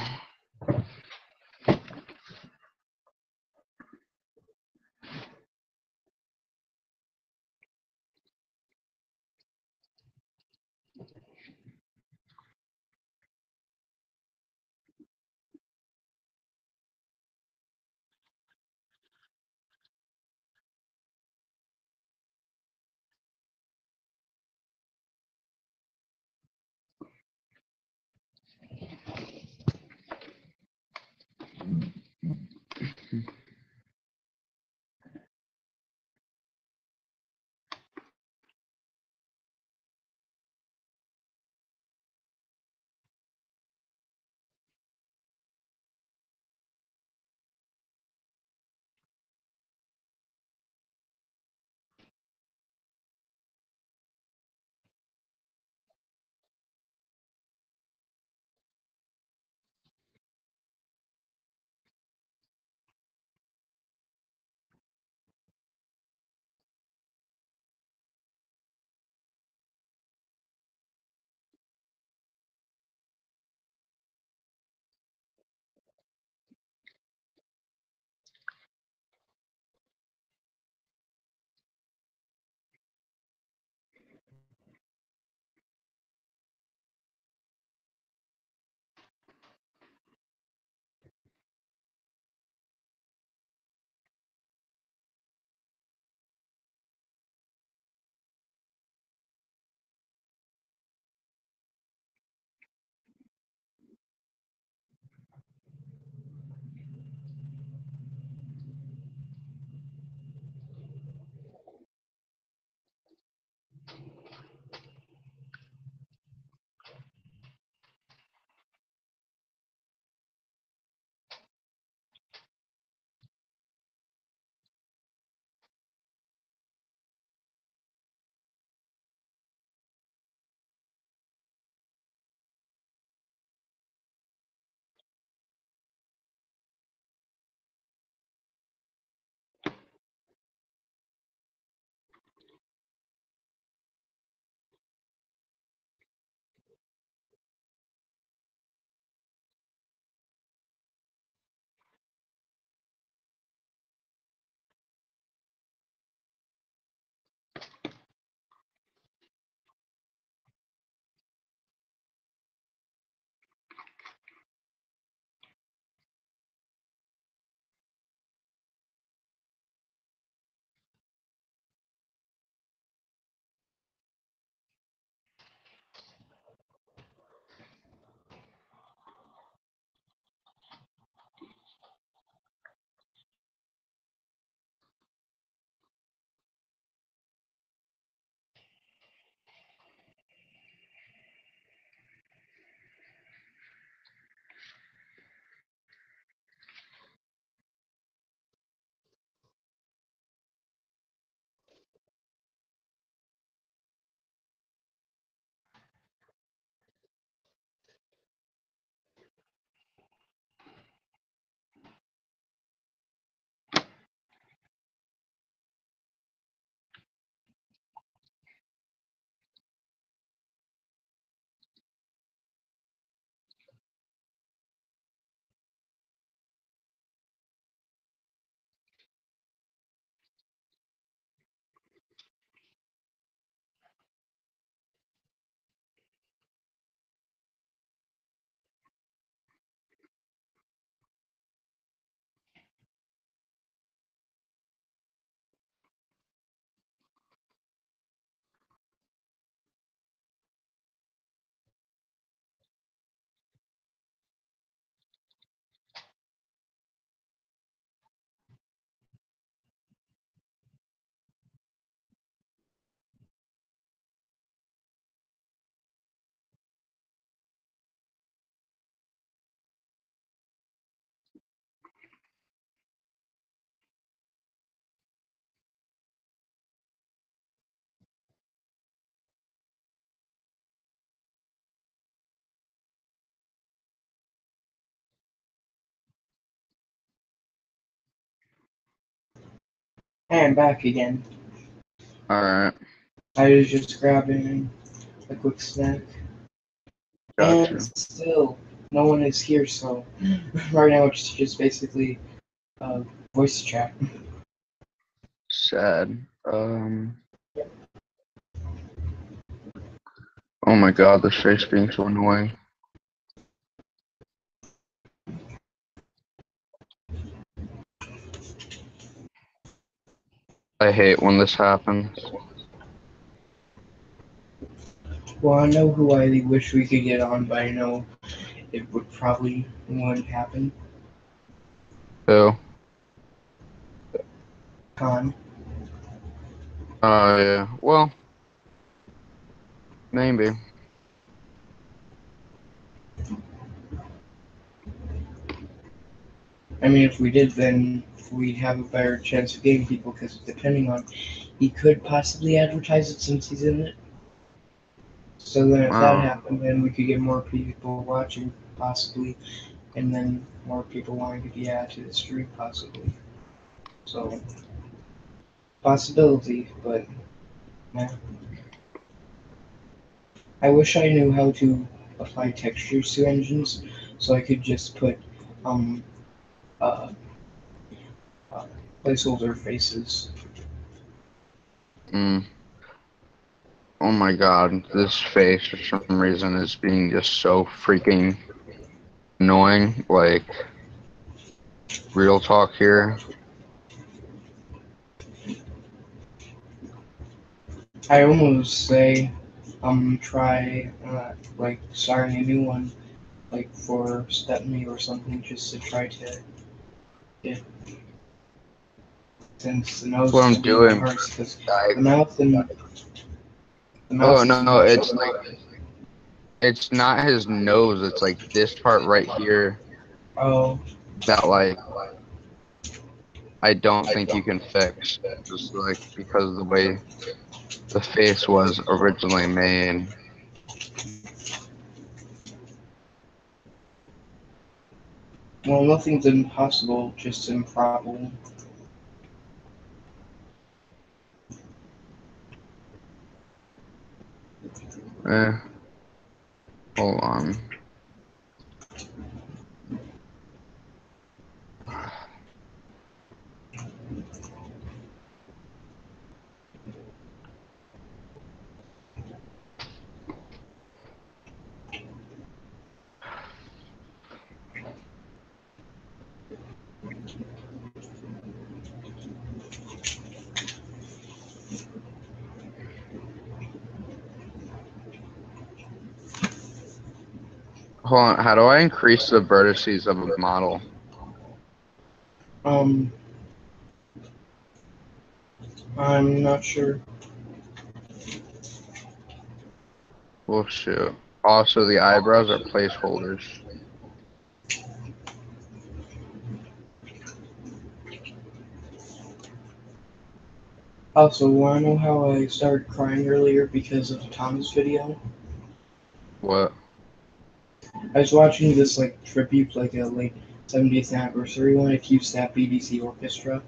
Hey, I'm back again. Alright, I was just grabbing a quick snack. And gotcha. still, no one is here, so right now it's just basically voice chat. Sad. Oh my god, this face being so annoying. I hate when this happens. Well, I know who I wish we could get on, but I know it would probably wouldn't happen. Who? Con. Oh yeah. Well, maybe. I mean, if we did, then we'd have a better chance of getting people, because depending on, he could possibly advertise it since he's in it. So then if that Oh. happened, then we could get more people watching, possibly, and then more people wanting to be added to the stream, possibly. So, possibility, but yeah. I wish I knew how to apply textures to engines, so I could just put um uh, uh placeholder faces. Mm. Oh my god, this face for some reason is being just so freaking annoying. Like, real talk here. I almost say try like starting a new one like for Stepney or something just to try to get, since the That's nose what is I'm gonna be the doing. hardest because I, the mouth and the oh mouth is no, much. it's not his nose. It's like this part right here Oh, that like I don't think you can fix. Just like because of the way the face was originally made. well, nothing's impossible, just improbable. Eh, hold on. Hold on. How do I increase the vertices of a model? Um, I'm not sure. Well, shoot. Also, the eyebrows are placeholders. Also, wanna know how I started crying earlier because of Tom's video? What? I was watching this like tribute, like a like 70th anniversary one at QSTAT BDC Orchestra,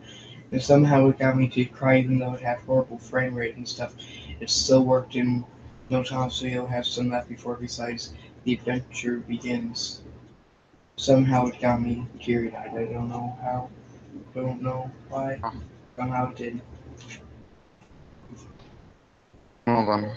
and somehow it got me to cry even though it had horrible frame rate and stuff. It still worked, and no Tom's video has some left before besides the adventure begins. Somehow it got me teary eyed. I don't know how. Don't know why. Oh, Somehow it did. hold on.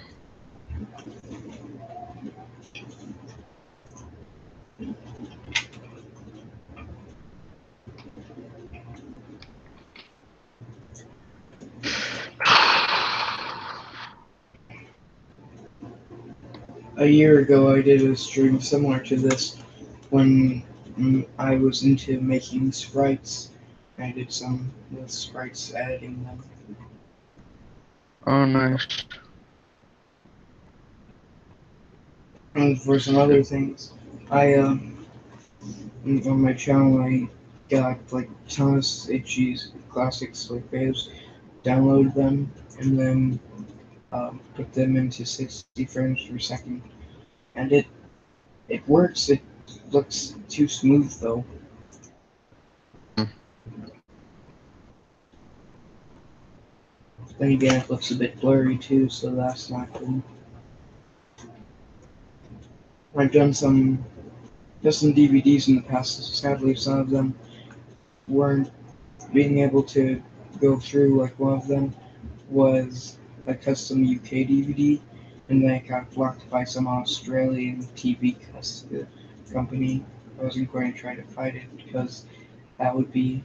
A year ago, I did a stream similar to this when I was into making sprites. I did some with sprites, editing them. Oh, nice. And for some other things, I on my channel I got like Thomas Itchy's classics like videos, download them, and then put them into 60 frames per second, and it works. It looks too smooth though. Then again, it looks a bit blurry too, so that's not good. I've done some DVDs in the past. Sadly, some of them weren't being able to go through. Like one of them was a custom UK DVD, and then it got blocked by some Australian TV company. I wasn't going to try to fight it because that would be,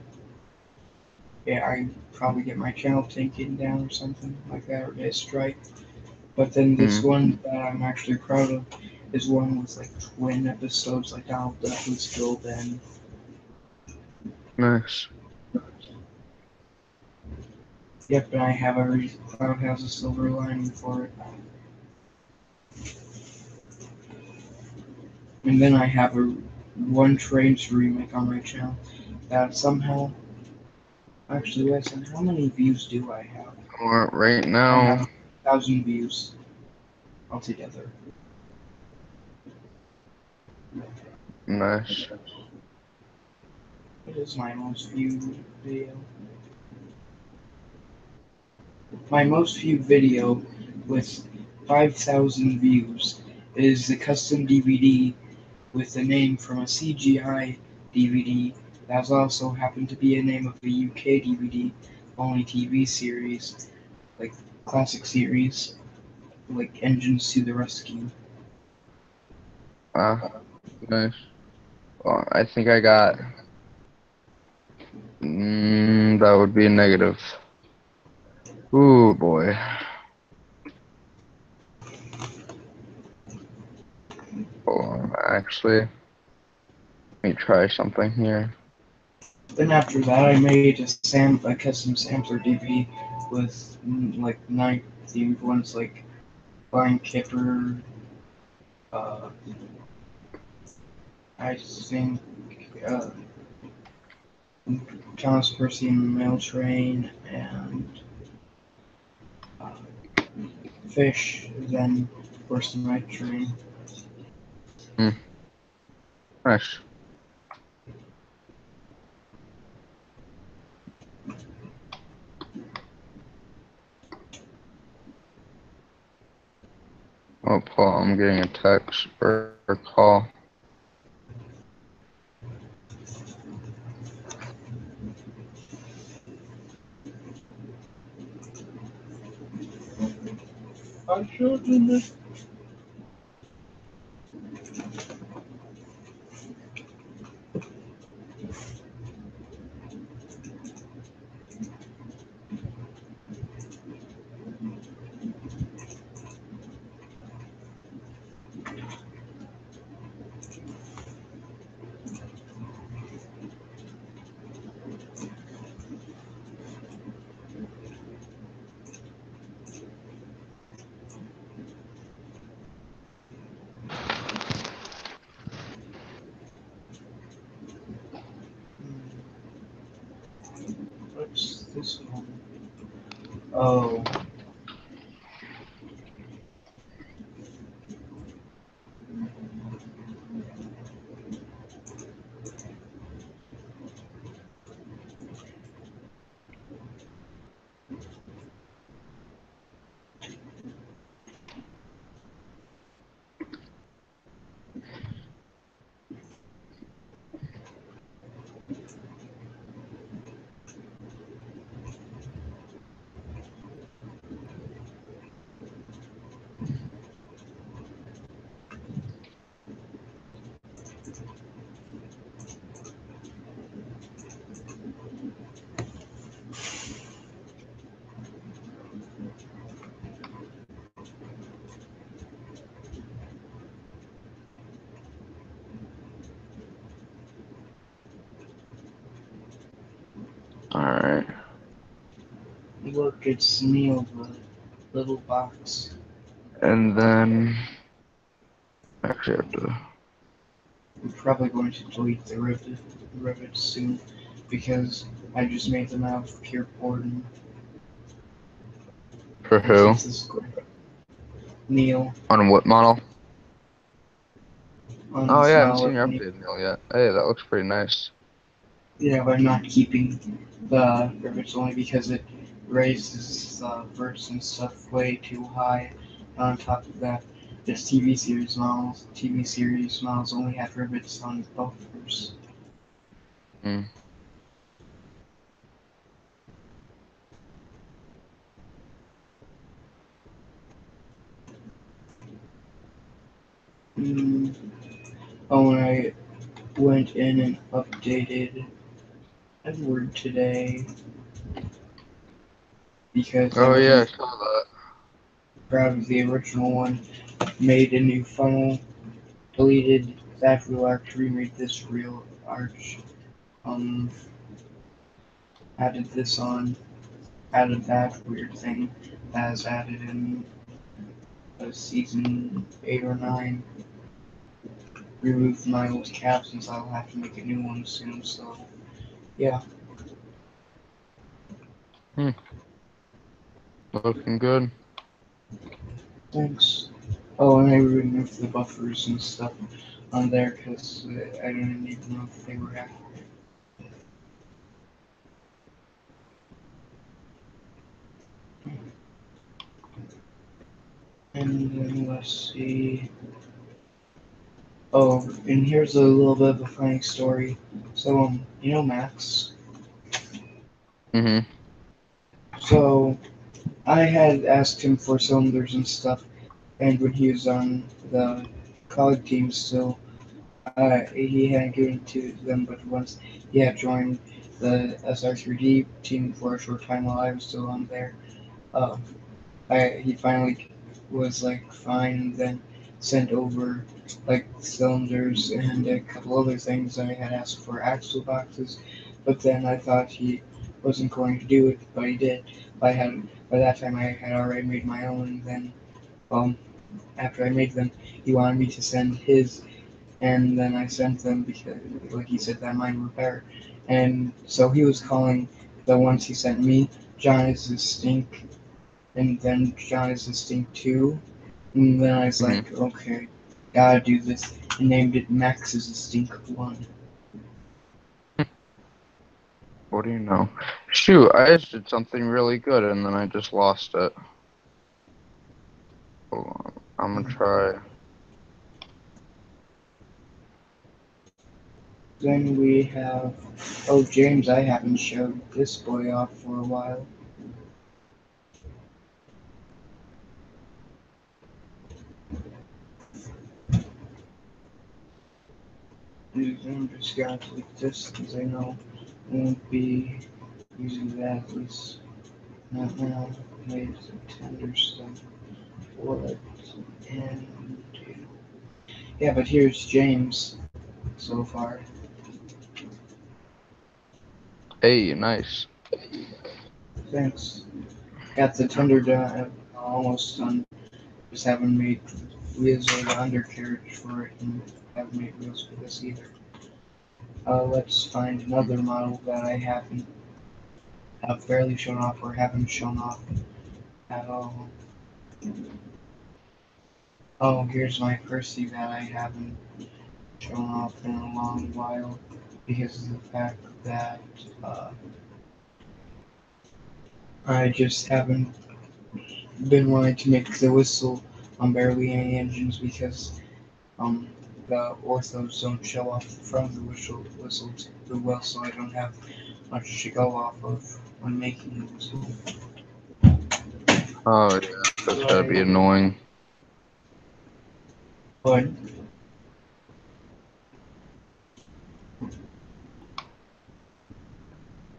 yeah, I'd probably get my channel taken down or something like that, or get a strike. But then this one that I'm actually proud of is one with like twin episodes, like Donald Duck was still then. Nice. Yep, and I have every cloud has a silver lining for it. And then I have a One Trains remake on my channel that somehow actually listen, how many views do I have? Or right I now, have 1,000 views altogether. nice. It is my most viewed video. My most viewed video with 5,000 views is the custom DVD with the name from a CGI DVD that also happened to be a name of a UK DVD only TV series, like classic series, like Engines to the Rescue. Nice. Well, I think I got. That would be a negative. Ooh boy. Hold on, actually, let me try something here. Then after that, I made a custom sampler DVD with like 9 themed ones like Brian Kipper, uh, I think uh, Thomas Percy and the Mail Train, and uh, Fish, then of course the Night Train. Nice. Oh, Paul, I'm getting a text or a call. I showed them this. What's this one? Oh. Alright. Look, it's Neil, the little box. And then, actually, I have to. I'm probably going to delete the rivets soon because I just made them out of pure boredom. For who? Neil. On what model? Oh, yeah, I haven't seen your Neil. updated Neil yet. Hey, that looks pretty nice. Yeah, but I'm not keeping the rivets only because it raises the birds and stuff way too high. On top of that, this TV series models only had rivets on buffers. Mm. Mm. Oh, and I went in and updated Edward today because I Oh yeah, I wasn't saw that. proud of the original one. Made a new funnel, deleted that real arch, remade this real arch, um, added this on, added that weird thing that was added in season 8 or 9. Removed my old cap since I'll have to make a new one soon, so yeah, Looking good. thanks. Oh, and I removed the buffers and stuff on there because I didn't even know if they were accurate. And then let's see. Oh, and here's a little bit of a funny story. So, you know Max? Mhm. So, I had asked him for cylinders and stuff, and when he was on the COG team still, he hadn't given to them, but once he had joined the SR3D team for a short time while I was still on there, uh, he finally was like fine, and then sent over like cylinders and a couple other things. I had asked for axle boxes, but then I thought he wasn't going to do it, but he did. By that time I had already made my own, and then um after I made them, he wanted me to send his, and then I sent them because like he said that mine were better, and so he was calling the ones he sent me John is a stink, and then John is Instinct 2. And then I was Mhm. like, okay, gotta do this. And named it Max is Instinct 1. What do you know? Shoot, I just did something really good and then I just lost it. Hold on. I'm gonna try. Then we have, oh, James, I haven't showed this boy off for a while. I'm just gonna click this because I know I won't be using that at least not now. Made some tender stuff for it. And yeah, but here's James so far. Hey, nice. Thanks. Got the tender done, almost done. Just haven't made wheels or the undercarriage for it, and haven't made wheels for this either. Let's find another model that I haven't have barely shown off or haven't shown off at all. Oh, here's my Percy that I haven't shown off in a long while because of the fact that I just haven't been wanting to make the whistle on barely any engines because um, the orthos don't show off from the whistle too well, so I don't have much to go off of when making the whistle. Oh yeah, that's gotta be annoying. But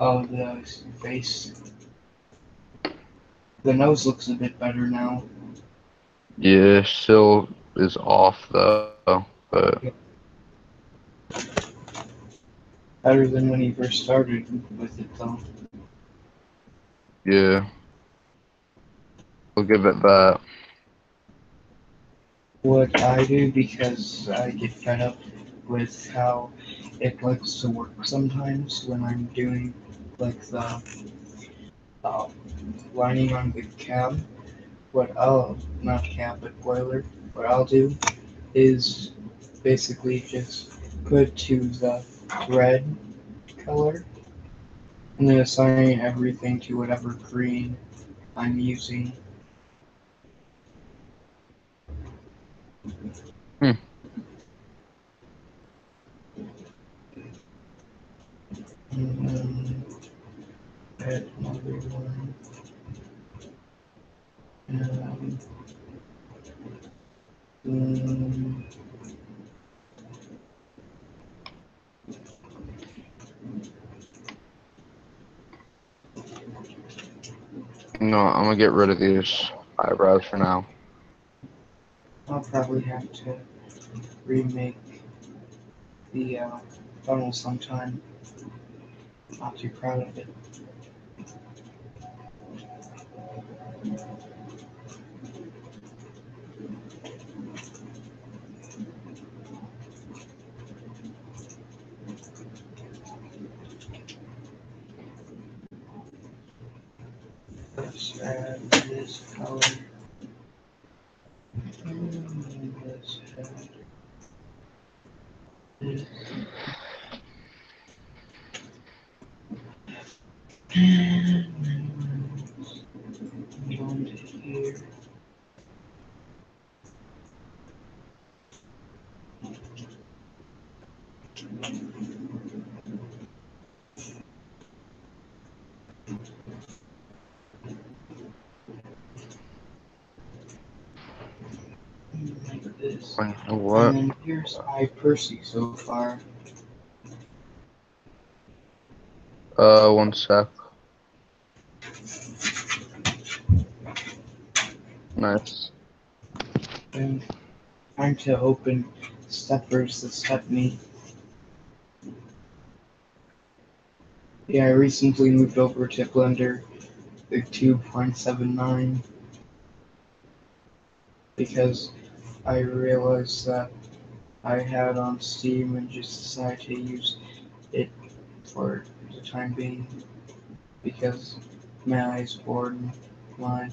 oh, the face, the nose looks a bit better now. Yeah, still is off though, but Better than when he first started with it, though. yeah, we'll give it that. What I do because I get fed up with how it likes to work sometimes when I'm doing like the uh, lining on the cab. What I'll not cab but boiler. What I'll do is basically just put to the red color and then assign everything to whatever green I'm using. Hmm. And then add another one. Um, No, I'm gonna get rid of these eyebrows for now. I'll probably have to remake the funnel sometime. Not too proud of it. Let's add this color. And let's add this. And then move on to here. Like this. Wait, And what? then here's my Percy so far. 1 sec. Nice. And time to open Step versus Stepney. Yeah, I recently moved over to Blender the 2.79 because I realized that I had on Steam and just decided to use it for the time being because my eyes bored and wanted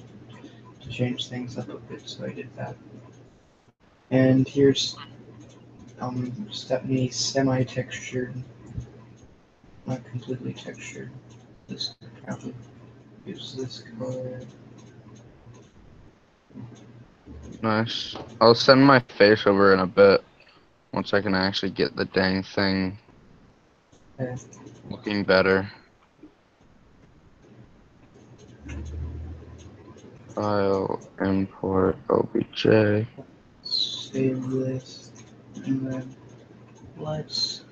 to change things up a bit, so I did that. And here's Stepney semi-textured, not completely textured. This probably use this color. Nice. I'll send my face over in a bit once I can actually get the dang thing Okay. looking better. File, import, OBJ. Save this, and then let's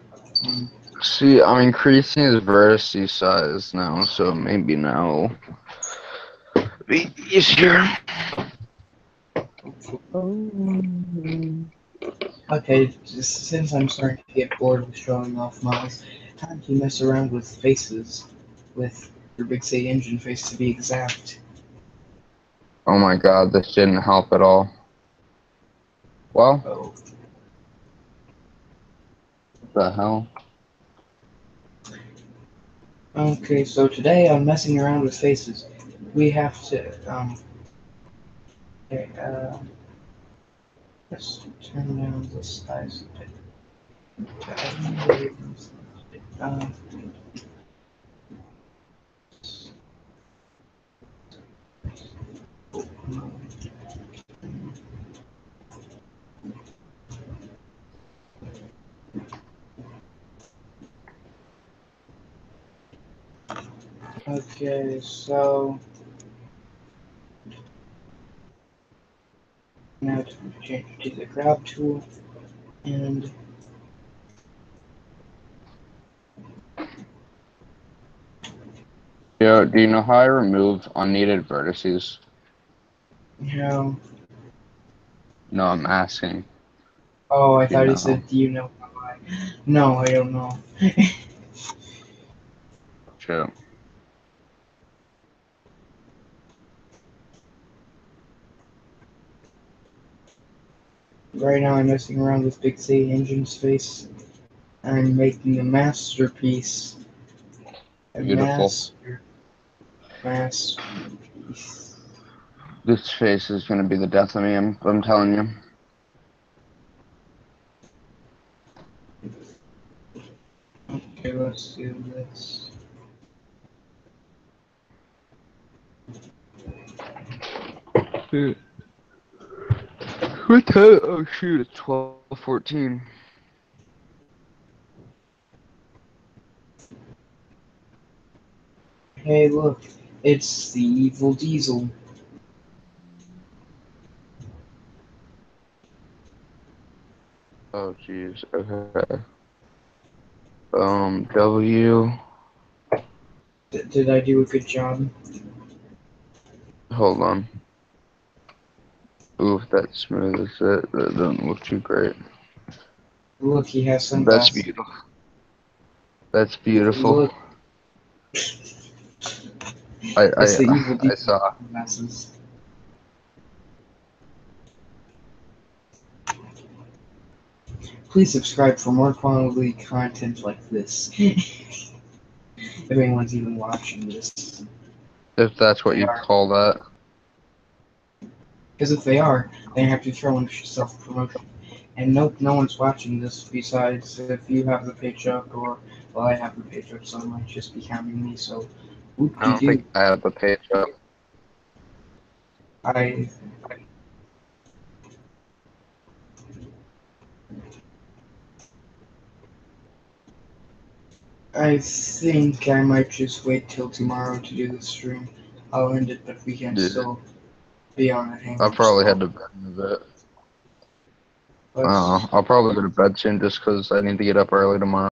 See, I'm increasing his vertice size now, so maybe now be easier. okay, just since I'm starting to get bored with showing off models, time to mess around with faces, with your Big Say engine face to be exact. Oh my god, this didn't help at all. Well, Oh, what the hell? okay, so today I'm messing around with faces. We have to, okay, let's turn down the size a bit. Um, okay, so now to change to the grab tool and Yo, do you know how I remove unneeded vertices? now. No, I'm asking. Oh, I You thought he know. said, "Do you know how I?" No, I don't know. Shit. Right now, I'm messing around with Big Say Engine Space. I'm making a masterpiece. A Beautiful. masterpiece. This face is gonna be the death of me, I'm telling you. Okay, let's do this. shit. What time? Oh shoot, it's 12:14. Hey, look, it's the evil Diesel. Oh jeez. Okay. W. Did I do a good job? Hold on. Ooh, that's smooth as it. That doesn't look too great. Look, he has That's sunglasses. beautiful. That's beautiful. Look, I it's the evil I Diesel saw. sunglasses. Please subscribe for more quality content like this. If anyone's even watching this. If that's what They you'd are. call that. Because if they are, they have to throw in self-promotion. And nope, no one's watching this besides if you have the page up or, well, I have the page up, so it might just be counting me, so I don't whoop-de-doo. think I have the page up. I I think I might just wait till tomorrow to do the stream. I'll end it, but we can Yeah. still be on it. I Hangout probably still. had to bed in a bit. But I'll probably go to bed soon just because I need to get up early tomorrow.